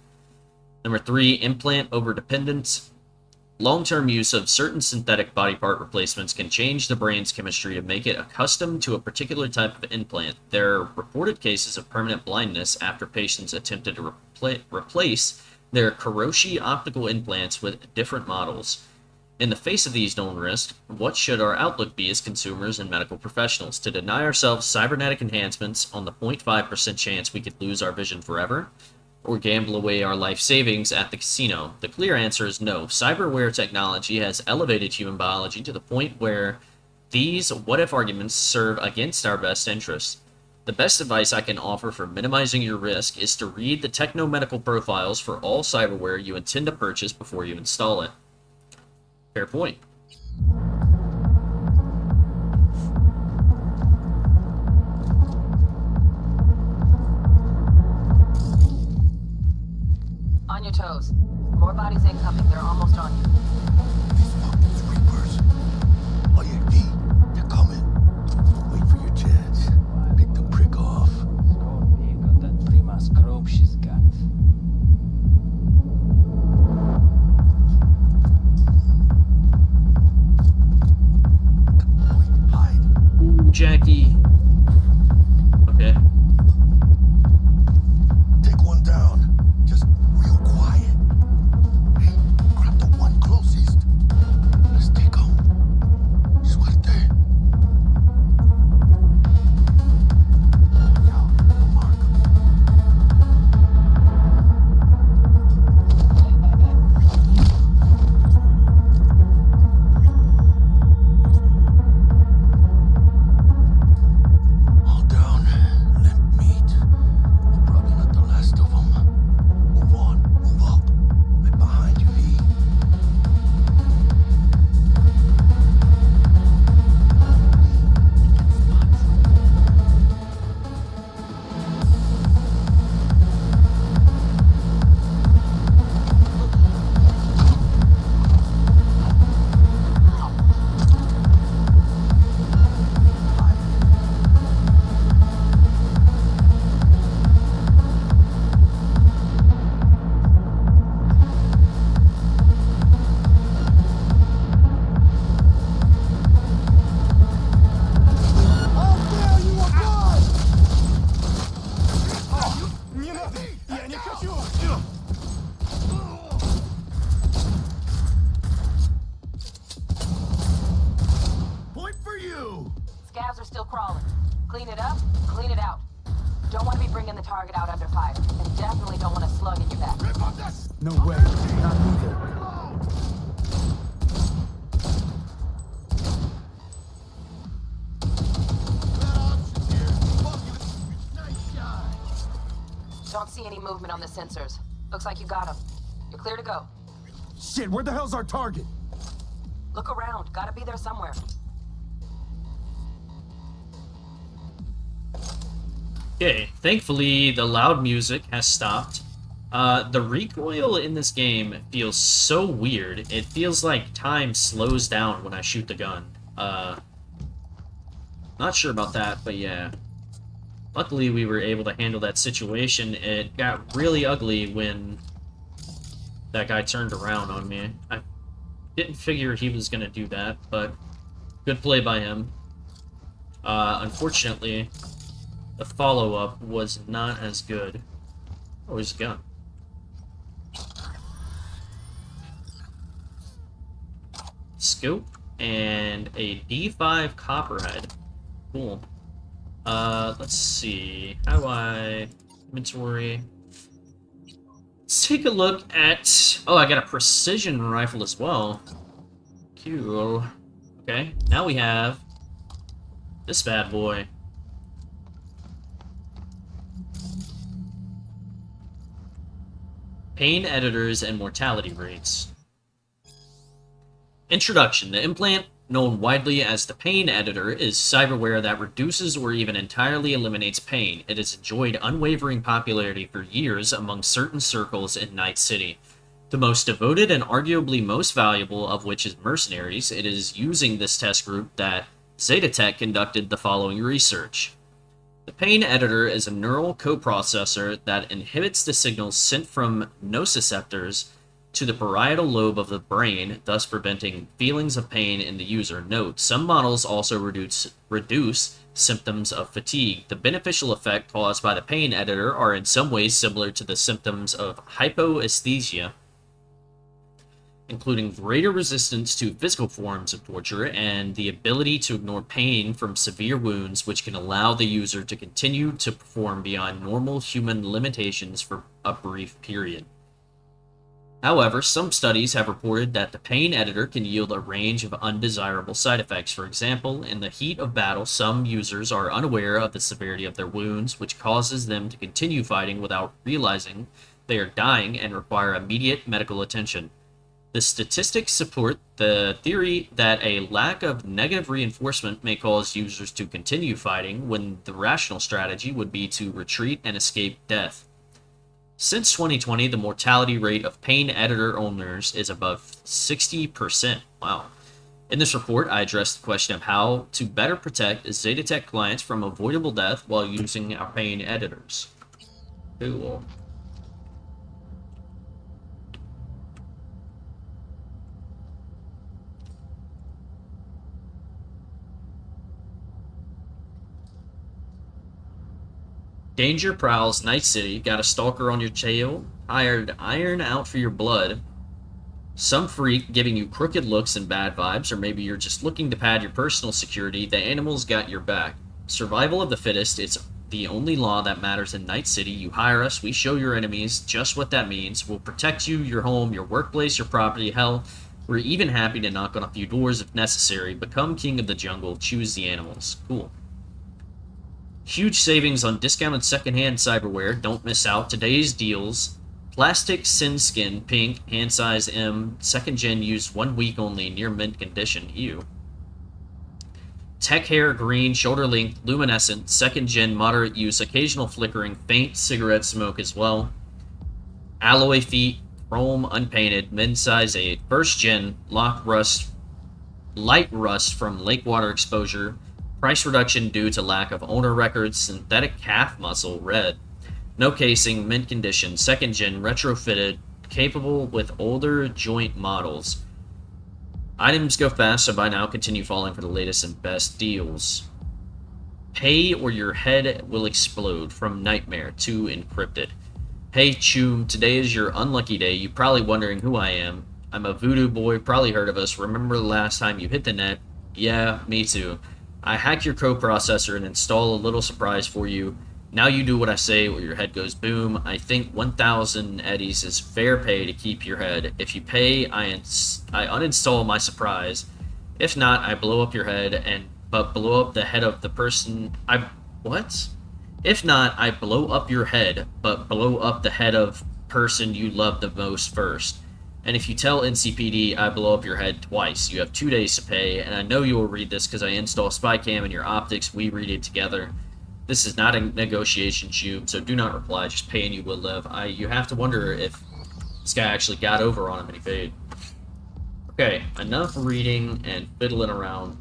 Number 3, implant overdependence. Long-term use of certain synthetic body part replacements can change the brain's chemistry to make it accustomed to a particular type of implant. There are reported cases of permanent blindness after patients attempted to replace their Kiroshi optical implants with different models. In the face of these known risks, what should our outlook be as consumers and medical professionals? To deny ourselves cybernetic enhancements on the 0.5% chance we could lose our vision forever? Or gamble away our life savings at the casino? The clear answer is no. Cyberware technology has elevated human biology to the point where these what-if arguments serve against our best interests. The best advice I can offer for minimizing your risk is to read the techno-medical profiles for all cyberware you intend to purchase before you install it. Fair point. On your toes. More bodies incoming. They're almost on you. These fucking sweepers. Oh yeah, D, they're coming. Wait for your chance. Pick the prick off. Got that prima scrope she's got. Jackie. Okay. Take one down. Just real quiet. Hey, grab the one closest. Let's take him. Suerte. Yo, Mark. Scavs are still crawling. Clean it up, clean it out. Don't want to be bringing the target out under fire. And definitely don't want a slug in your back. No way. Not neither. Don't see any movement on the sensors. Looks like you got them. You're clear to go. Shit, where the hell's our target? Look around. Gotta be there somewhere. Okay, thankfully the loud music has stopped. The recoil in this game feels so weird. It feels like time slows down when I shoot the gun. Not sure about that, but yeah. Luckily we were able to handle that situation. It got really ugly when that guy turned around on me. I didn't figure he was gonna do that, but good play by him. Unfortunately, the follow-up was not as good. Oh, he's a gun. Scope and a D5 Copperhead. Cool. Let's see. How do I... Inventory... Let's take a look at... Oh, I got a precision rifle as well. Cool. Okay, now we have this bad boy. Pain editors and mortality rates. Introduction. The implant, known widely as the pain editor, is cyberware that reduces or even entirely eliminates pain. It has enjoyed unwavering popularity for years among certain circles in Night City. The most devoted and arguably most valuable of which is mercenaries. It is using this test group that Zetatech conducted the following research. The pain editor is a neural coprocessor that inhibits the signals sent from nociceptors to the parietal lobe of the brain, thus preventing feelings of pain in the user. Note, some models also reduce symptoms of fatigue. The beneficial effect caused by the pain editor are in some ways similar to the symptoms of hypoesthesia, including greater resistance to physical forms of torture and the ability to ignore pain from severe wounds, which can allow the user to continue to perform beyond normal human limitations for a brief period. However, some studies have reported that the pain editor can yield a range of undesirable side effects. For example, in the heat of battle, some users are unaware of the severity of their wounds, which causes them to continue fighting without realizing they are dying and require immediate medical attention. The statistics support the theory that a lack of negative reinforcement may cause users to continue fighting when the rational strategy would be to retreat and escape death. Since 2020, the mortality rate of pain editor owners is above 60%. Wow. In this report, I addressed the question of how to better protect Zetatech clients from avoidable death while using our pain editors. Cool. Danger prowls Night City. Got a stalker on your tail. Hired iron out for your blood. Some freak giving you crooked looks and bad vibes, or maybe you're just looking to pad your personal security. The animals got your back. Survival of the fittest. It's the only law that matters in Night City. You hire us, we show your enemies just what that means. We'll protect you, your home, your workplace, your property. Hell, we're even happy to knock on a few doors if necessary. Become king of the jungle. Choose the animals. Cool. Huge savings on discounted secondhand cyberware. Don't miss out. Today's deals. Plastic Sin Skin, pink, hand size M, 2nd gen used 1 week only, near mint condition. Ew. Tech hair, green, shoulder length, luminescent, 2nd gen, moderate use, occasional flickering, faint cigarette smoke as well. Alloy feet, chrome, unpainted, mint size 8, 1st gen, lock rust, light rust from lake water exposure. Price reduction due to lack of owner records. Synthetic calf muscle, red. No casing, mint condition, 2nd gen, retrofitted, capable with older joint models. Items go fast, so by now continue falling for the latest and best deals. Pay or your head will explode, from Nightmare to Encrypted. Hey Choom, today is your unlucky day. You're probably wondering who I am. I'm a voodoo boy, probably heard of us. Remember the last time you hit the net? Yeah, me too. I hack your coprocessor and install a little surprise for you. Now you do what I say or your head goes boom. I think 1,000 eddies is fair pay to keep your head. If you pay, I uninstall my surprise. If not, I blow up your head but blow up the head of the person what? If not, I blow up your head, but blow up the head of person you love the most first. And if you tell NCPD I blow up your head twice, you have 2 days to pay, and I know you will read this because I install Spycam in your optics, we read it together. This is not a negotiation shoot, so do not reply, just pay and you will live. You have to wonder if this guy actually got over on him and he paid. Okay, enough reading and fiddling around.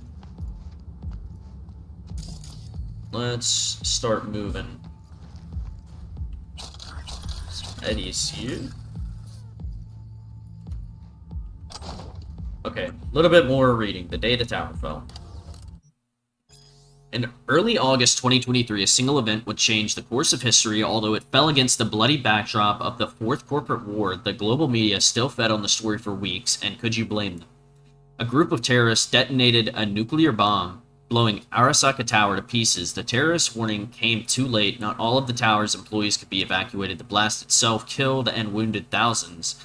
Let's start moving. Eddie's here. Okay, a little bit more reading. The day the tower fell. In early August 2023, a single event would change the course of history. Although it fell against the bloody backdrop of the Fourth Corporate War, the global media still fed on the story for weeks, and could you blame them? A group of terrorists detonated a nuclear bomb, blowing Arasaka Tower to pieces. The terrorist warning came too late. Not all of the tower's employees could be evacuated. The blast itself killed and wounded thousands,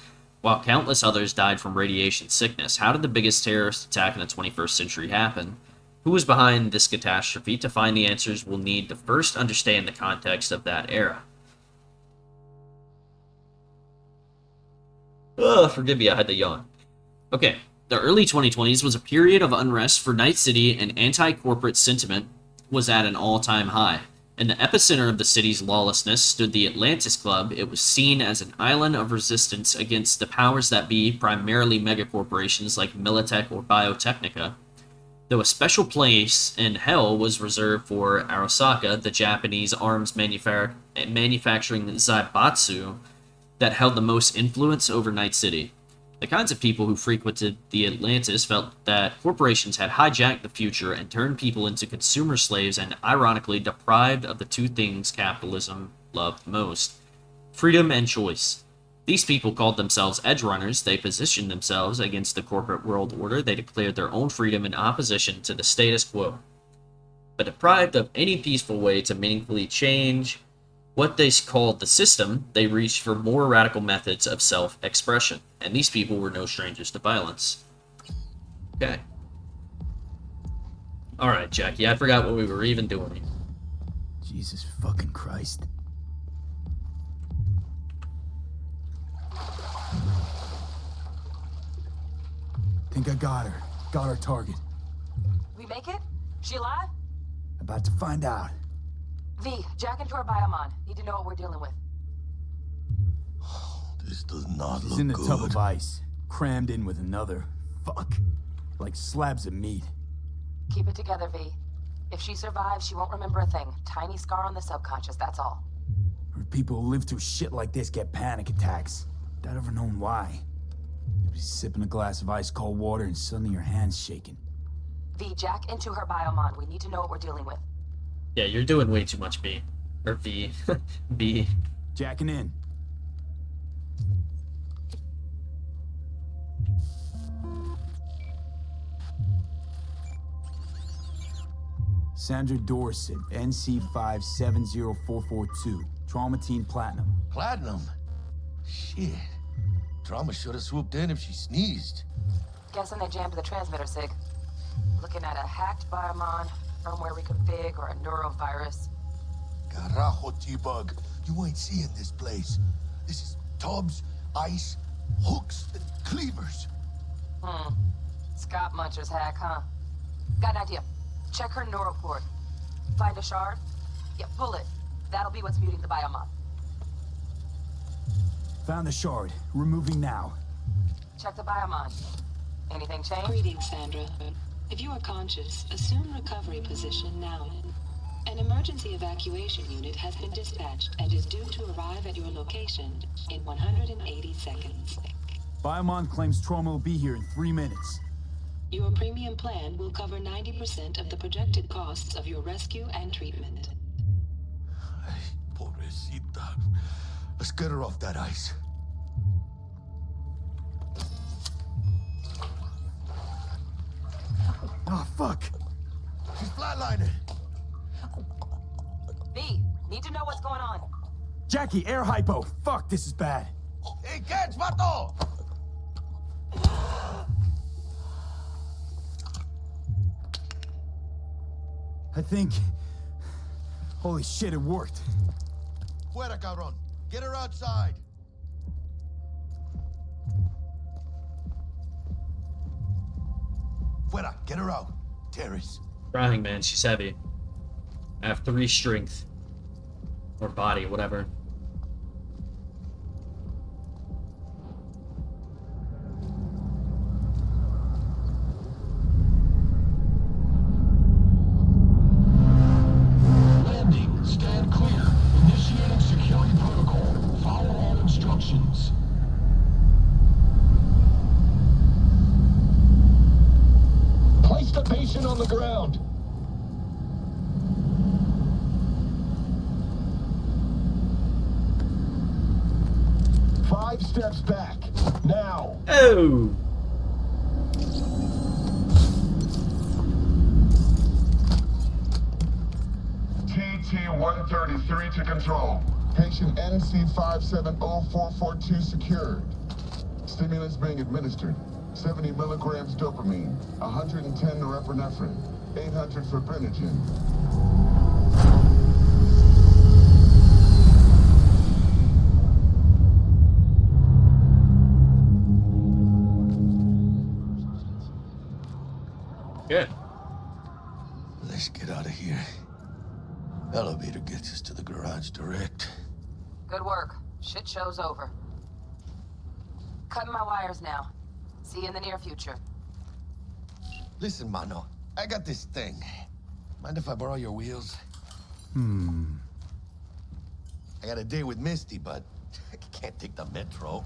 while countless others died from radiation sickness. How did the biggest terrorist attack in the 21st century happen? Who was behind this catastrophe? To find the answers, we'll need to first understand the context of that era. Ugh, forgive me, I had to yawn. Okay, the early 2020s was a period of unrest for Night City, and anti-corporate sentiment was at an all-time high. In the epicenter of the city's lawlessness stood the Atlantis Club. It was seen as an island of resistance against the powers that be, primarily megacorporations like Militech or Biotechnica. Though a special place in hell was reserved for Arasaka, the Japanese arms manufacturing Zaibatsu that held the most influence over Night City. The kinds of people who frequented the Atlantis felt that corporations had hijacked the future and turned people into consumer slaves and, ironically, deprived of the two things capitalism loved most: freedom and choice. These people called themselves edge runners. They positioned themselves against the corporate world order. They declared their own freedom in opposition to the status quo. But deprived of any peaceful way to meaningfully change what they called the system, they reached for more radical methods of self-expression. And these people were no strangers to violence. Okay. Alright, Jackie, I forgot what we were even doing. Jesus fucking Christ. Think I got her. Got our target. We make it? She alive? About to find out. V, jack into her biomon. Need to know what we're dealing with. This does not She's look in a good. tub of ice, crammed in with another. Fuck. Like slabs of meat. Keep it together, V. If she survives, she won't remember a thing. Tiny scar on the subconscious, that's all. Heard people who live through shit like this get panic attacks. Without ever knowing why. You'll be sipping a glass of ice-cold water and suddenly your hand's shaking. V, jack into her biomon. We need to know what we're dealing with. Yeah, you're doing way too much, B. Or V. B. Jacking in. Sandra Dorset, NC570442. Traumatine Platinum. Platinum? Shit. Trauma should have swooped in if she sneezed. Guessing they jammed the transmitter, Sig. Looking at a hacked biomon, firmware reconfig, or a neurovirus. Carajo, T-Bug. You ain't seeing this place. This is tubs, ice, hooks, and cleavers. Scott Muncher's hack, huh? Got an idea. Check her neural port. Find a shard? Yeah, pull it. That'll be what's muting the biomon. Found the shard. Removing now. Check the biomon. Anything change? Greetings, Sandra. If you are conscious, assume recovery position now. An emergency evacuation unit has been dispatched and is due to arrive at your location in 180 seconds. Biomon claims trauma will be here in 3 minutes. Your premium plan will cover 90% of the projected costs of your rescue and treatment. Pobrecita. Let's get her off that ice. Oh, fuck. She's flatlining. V, need to know what's going on. Jackie, air hypo. Fuck, this is bad. Hey, catch, vato! I think... Holy shit, it worked. Fuera, cabrón. Get her outside. Fuera, get her out. Terrace. Trying, man. She's heavy. I have 3 strength. Or body, whatever. Landing. Stand clear. Initiating security protocol. Follow all instructions. Place the patient on the ground. Five steps back. Now. Oh! TT-133 to control. Patient NC570442 secured. Stimulants being administered. 70 milligrams dopamine, 110 norepinephrine, 800 fibrinogen. Good. Let's get out of here. Elevator gets us to the garage direct. Good work. Shit show's over. Cutting my wires now. See you in the near future. Listen, mano. I got this thing. Mind if I borrow your wheels? I got a date with Misty, but I can't take the metro.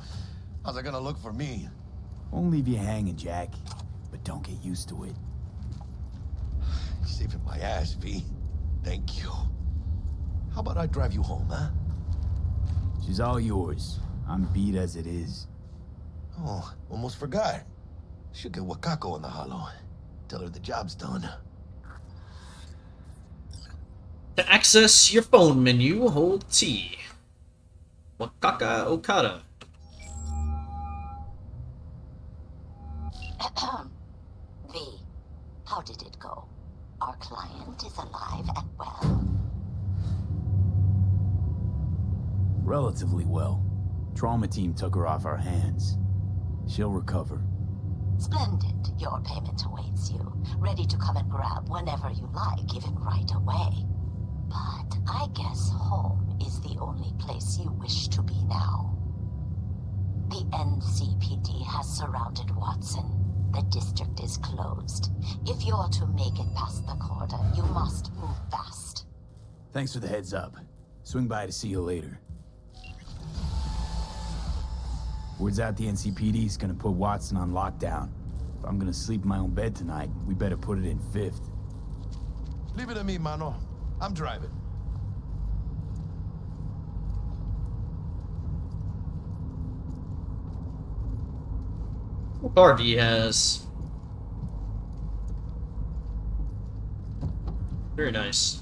How's it gonna look for me? Won't leave you hanging, Jack. But don't get used to it. You're saving my ass, V. Thank you. How about I drive you home, huh? She's all yours. I'm beat as it is. Oh, almost forgot. Should get Wakako in the hollow. Tell her the job's done. To access your phone menu, hold T. Wakaka Okada. V, how did it go? Our client is alive and well. Relatively well. Trauma team took her off our hands. She'll recover. Splendid. Your payment awaits you. Ready to come and grab whenever you like, even right away. But I guess home is the only place you wish to be now. The NCPD has surrounded Watson. The district is closed. If you're to make it past the cordon, you must move fast. Thanks for the heads up. Swing by to see you later. Word's out the NCPD's gonna put Watson on lockdown. If I'm gonna sleep in my own bed tonight, we better put it in 5th. Leave it to me, mano. I'm driving. What car do you has? Very nice.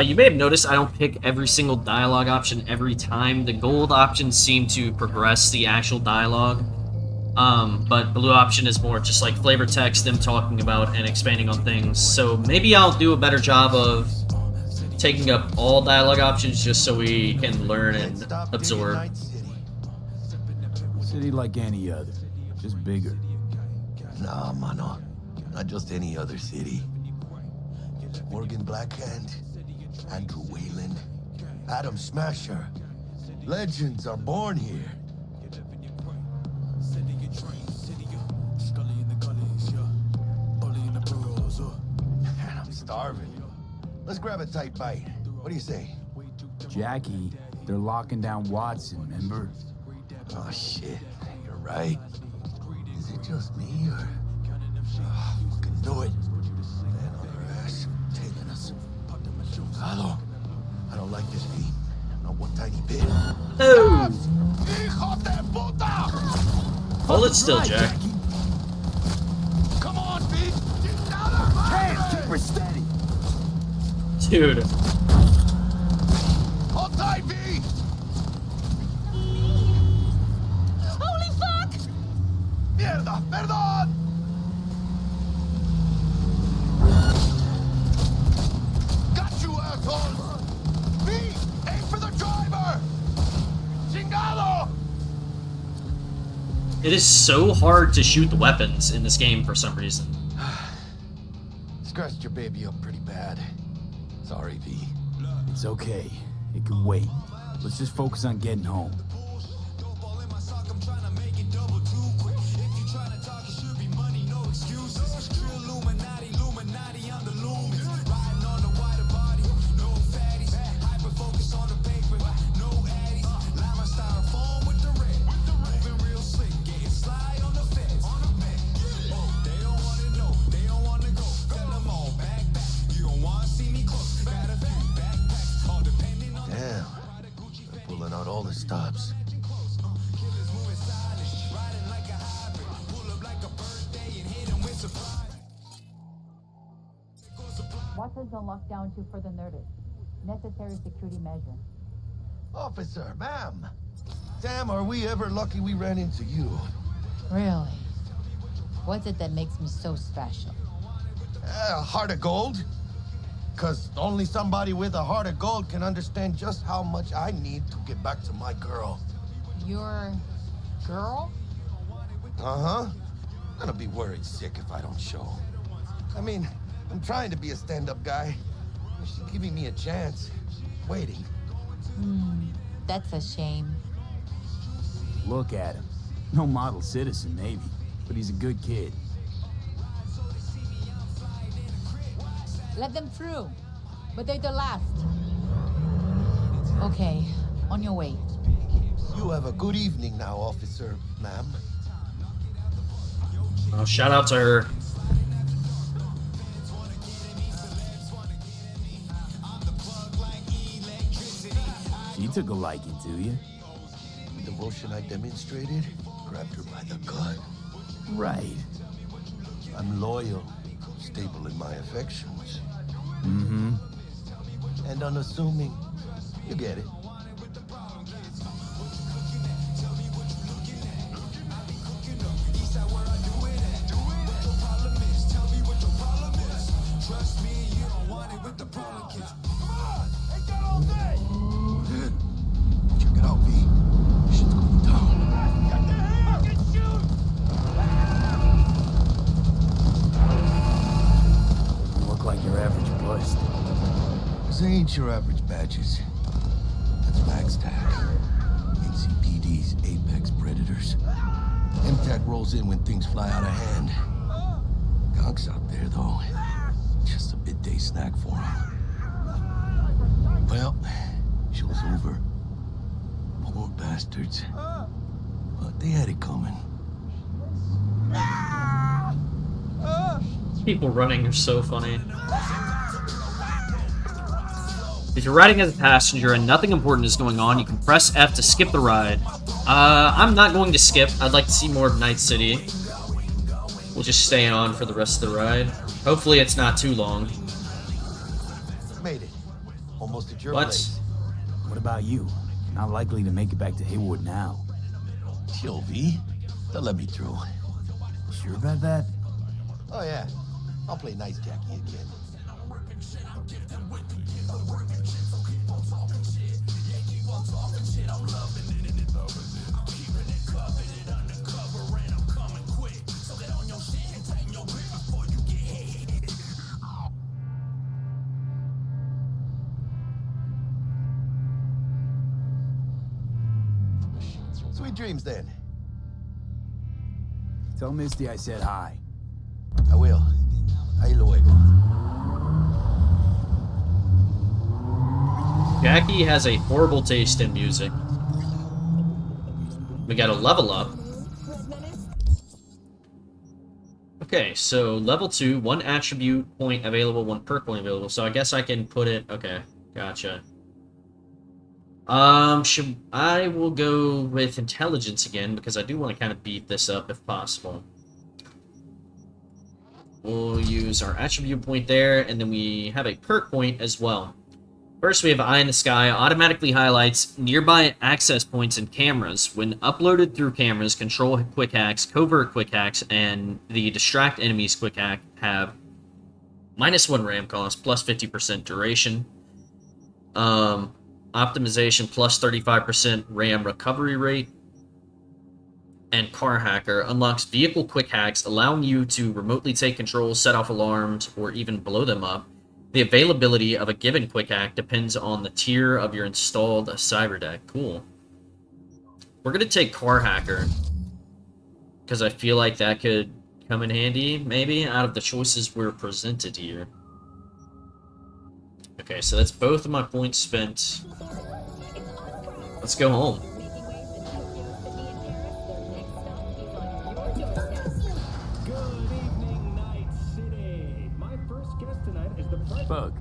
You may have noticed I don't pick every single dialogue option every time. The gold options seem to progress the actual dialogue. But blue option is more just like flavor text, them talking about and expanding on things. So maybe I'll do a better job of taking up all dialogue options just so we can learn and absorb. City like any other, just bigger. Nah, mano. Not just any other city. Morgan Blackhand, Andrew Wayland, Adam Smasher. Legends are born here. Man, I'm starving. Let's grab a tight bite. What do you say? Jackie, they're locking down Watson, remember? Oh, shit. You're right. Is it just me, or... Oh, fucking do it. Man on their ass, tailing us. Hello. don't like this, V. Not one tiny bit. Oh! Hijo de puta! Hold it still, Jack. Come on, V! Hands, keep her steady! Dude. Hold tight, V! Holy fuck! Mierda, perdón! Got you, asshole! V, aim for the driver! Chingado! It is so hard to shoot the weapons in this game for some reason. Scratched your baby up pretty bad. Sorry, V. It's okay. It can wait. Let's just focus on getting home. Damn. They're pulling out all the stops. What has been locked down to further notice? Necessary security measure. Officer, ma'am. Damn, are we ever lucky we ran into you. Really? What's it that makes me so special? Heart of gold? Because only somebody with a heart of gold can understand just how much I need to get back to my girl. Your girl? Uh-huh. I'm gonna be worried sick if I don't show. I mean, I'm trying to be a stand-up guy. She's giving me a chance. Waiting. That's a shame. Look at him. No model citizen, maybe, but he's a good kid. Let them through. But they're the last. Okay, on your way. You have a good evening now, officer, ma'am. Oh, shout out to her. She took a liking to you. The devotion I demonstrated grabbed her by the gut. Right. I'm loyal, stable in my affections. Mm-hmm. And unassuming. You get it. Check it out, V. Shit's going down. You look like your average bust. This ain't your average badges. That's MaxTac. NCPD's apex predators. MTAC rolls in when things fly out of hand. Gonk's out there, though. Just a midday snack for him. Well, show's over. Poor bastards. But they had it coming. People running are so funny. If you're riding as a passenger and nothing important is going on, you can press F to skip the ride. I'm not going to skip. I'd like to see more of Night City. We'll just stay on for the rest of the ride. Hopefully it's not too long. Made it. Almost at your What? place. What about you? Not likely to make it back to Haywood now. Chill, V. They'll let me through. Sure about that? Oh, yeah. I'll play nice Jackie again. Sweet dreams, then. Tell Misty I said hi. I will. Ahí luego. Jackie has a horrible taste in music. We got a level up. Okay, so level 2, 1 attribute point available, 1 perk point available. So I guess I can put it... Okay, gotcha. I will go with intelligence again because I do want to kind of beat this up if possible. We'll use our attribute point there, and then we have a perk point as well. First, we have Eye in the Sky. Automatically highlights nearby access points and cameras. When uploaded through cameras, control quick hacks, covert quick hacks, and the distract enemies quick hack have -1 RAM cost, plus 50% duration. Optimization plus 35% RAM recovery rate. And Car Hacker unlocks vehicle quick hacks, allowing you to remotely take control, set off alarms, or even blow them up. The availability of a given quick hack depends on the tier of your installed cyber deck. Cool. We're going to take Car Hacker, because I feel like that could come in handy, maybe, out of the choices we're presented here. Okay, so that's both of my points spent. Let's go home. Bug.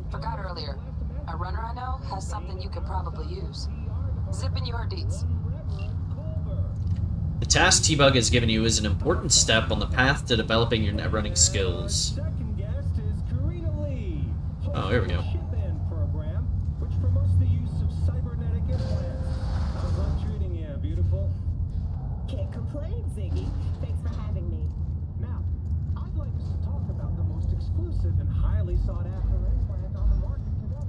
Forgot earlier. A runner I know has something you could probably use. Zip in your deets. The task T-Bug has given you is an important step on the path to developing your net running skills. Oh, here we go. Can't complain, Ziggy. Thanks for having me. Now, I'd like us to talk about the most exclusive and highly sought after implant on the market today.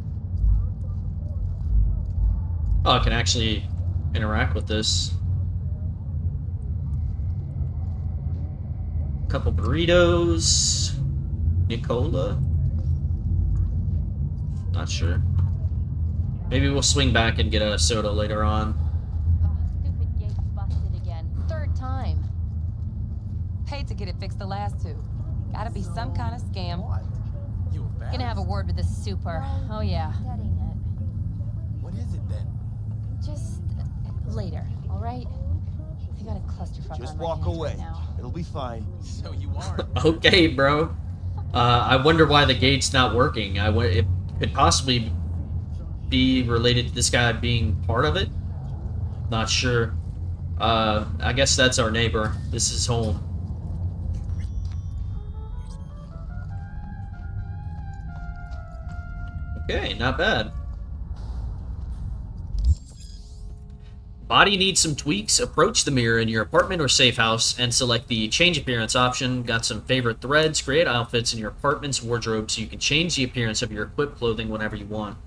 Oh, I can actually interact with this. Couple burritos. Nicola? Not sure. Maybe we'll swing back and get a soda later on. Stupid gate's busted again. Third time. Paid to get it fixed the last two. Gotta be some kind of scam. Gonna have a word with the super. Oh yeah. What is it then? Just later, all right? I got a clusterfuck Just on my walk hands away. right now. It'll be fine. So you are. Okay, bro. I wonder why the gate's not working. It could possibly be related to this guy being part of it. Not sure. I guess that's our neighbor. This is home. Okay, not bad. Body needs some tweaks. Approach the mirror in your apartment or safe house and select the change appearance option. Got some favorite threads. Create outfits in your apartment's wardrobe so you can change the appearance of your equipped clothing whenever you want.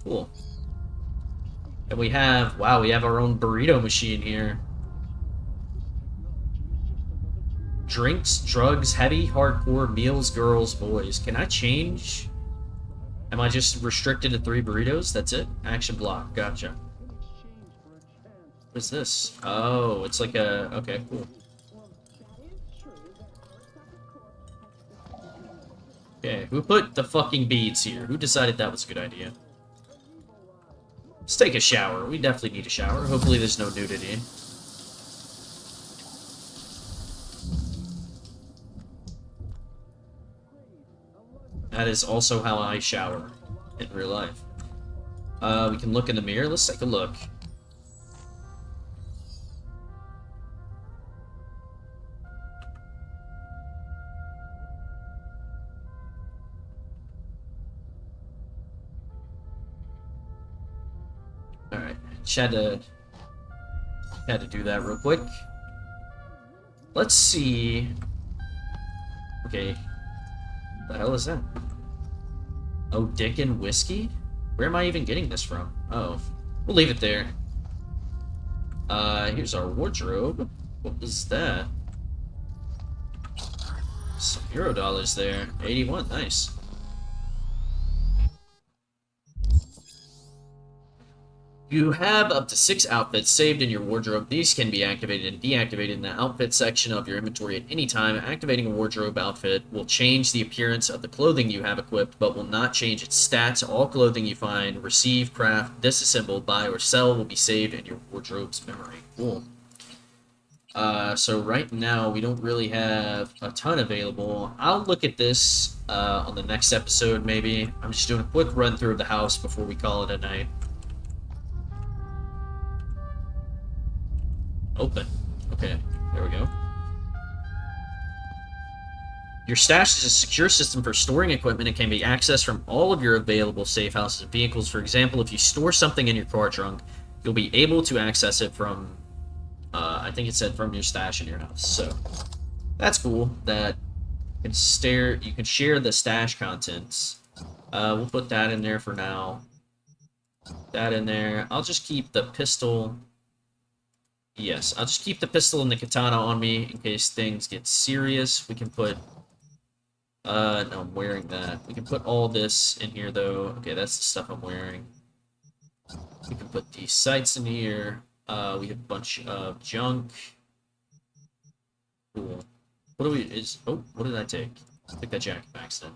Cool. And we have, wow, we have our own burrito machine here. Drinks, drugs, heavy, hardcore, meals, girls, boys. Can I change? Am I just restricted to 3 burritos? That's it? Action block. Gotcha. What's this? Oh, it's like a... Okay, cool. Okay, who put the fucking beads here? Who decided that was a good idea? Let's take a shower. We definitely need a shower. Hopefully there's no nudity. That is also how I shower in real life. We can look in the mirror. Let's take a look. Alright, had to do that real quick. Let's see. Okay. What the hell is that? Oh, Dick and Whiskey? Where am I even getting this from? Oh, we'll leave it there. Here's our wardrobe. What was that? Some $0 there. 81, nice. You have up to 6 outfits saved in your wardrobe. These can be activated and deactivated in the outfit section of your inventory at any time. Activating a wardrobe outfit will change the appearance of the clothing you have equipped, but will not change its stats. All clothing you find, receive, craft, disassemble, buy, or sell will be saved in your wardrobe's memory. Cool. So right now, we don't really have a ton available. I'll look at this on the next episode, maybe. I'm just doing a quick run through of the house before we call it a night. Open. Okay, there we go. Your stash is a secure system for storing equipment and can be accessed from all of your available safe houses and vehicles. For example, if you store something in your car trunk, you'll be able to access it from, I think it said from your stash in your house. So that's cool that you can share the stash contents. We'll put that in there for now. That in there. I'll just keep the pistol. Yes, I'll just keep the pistol and the katana on me in case things get serious. We can put... no, I'm wearing that. We can put all this in here, though. Okay, that's the stuff I'm wearing. We can put these sights in here. We have a bunch of junk. Cool. What do we... what did I take? I took that jacket by accident.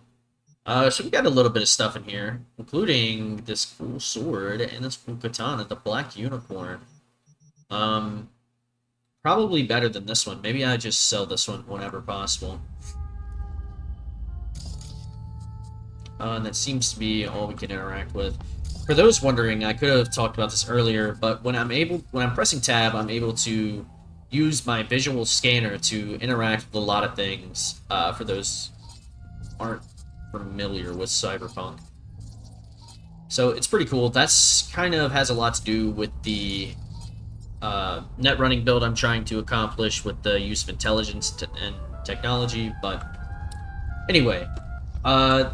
So we got a little bit of stuff in here, including this cool sword and this cool katana, the Black Unicorn. Probably better than this one. Maybe I just sell this one whenever possible. And that seems to be all we can interact with. For those wondering, I could have talked about this earlier, but when I'm pressing tab, I'm able to use my visual scanner to interact with a lot of things. For those who aren't familiar with Cyberpunk, so it's pretty cool. That's kind of has a lot to do with the net running build I'm trying to accomplish with the use of intelligence and technology. But anyway,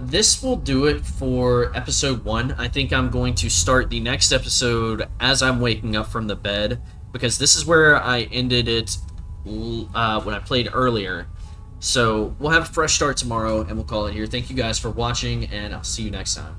this will do it for episode 1. I think I'm going to start the next episode as I'm waking up from the bed, because this is where I ended it when I played earlier. So we'll have a fresh start tomorrow, and we'll call it here. Thank you guys for watching, and I'll see you next time.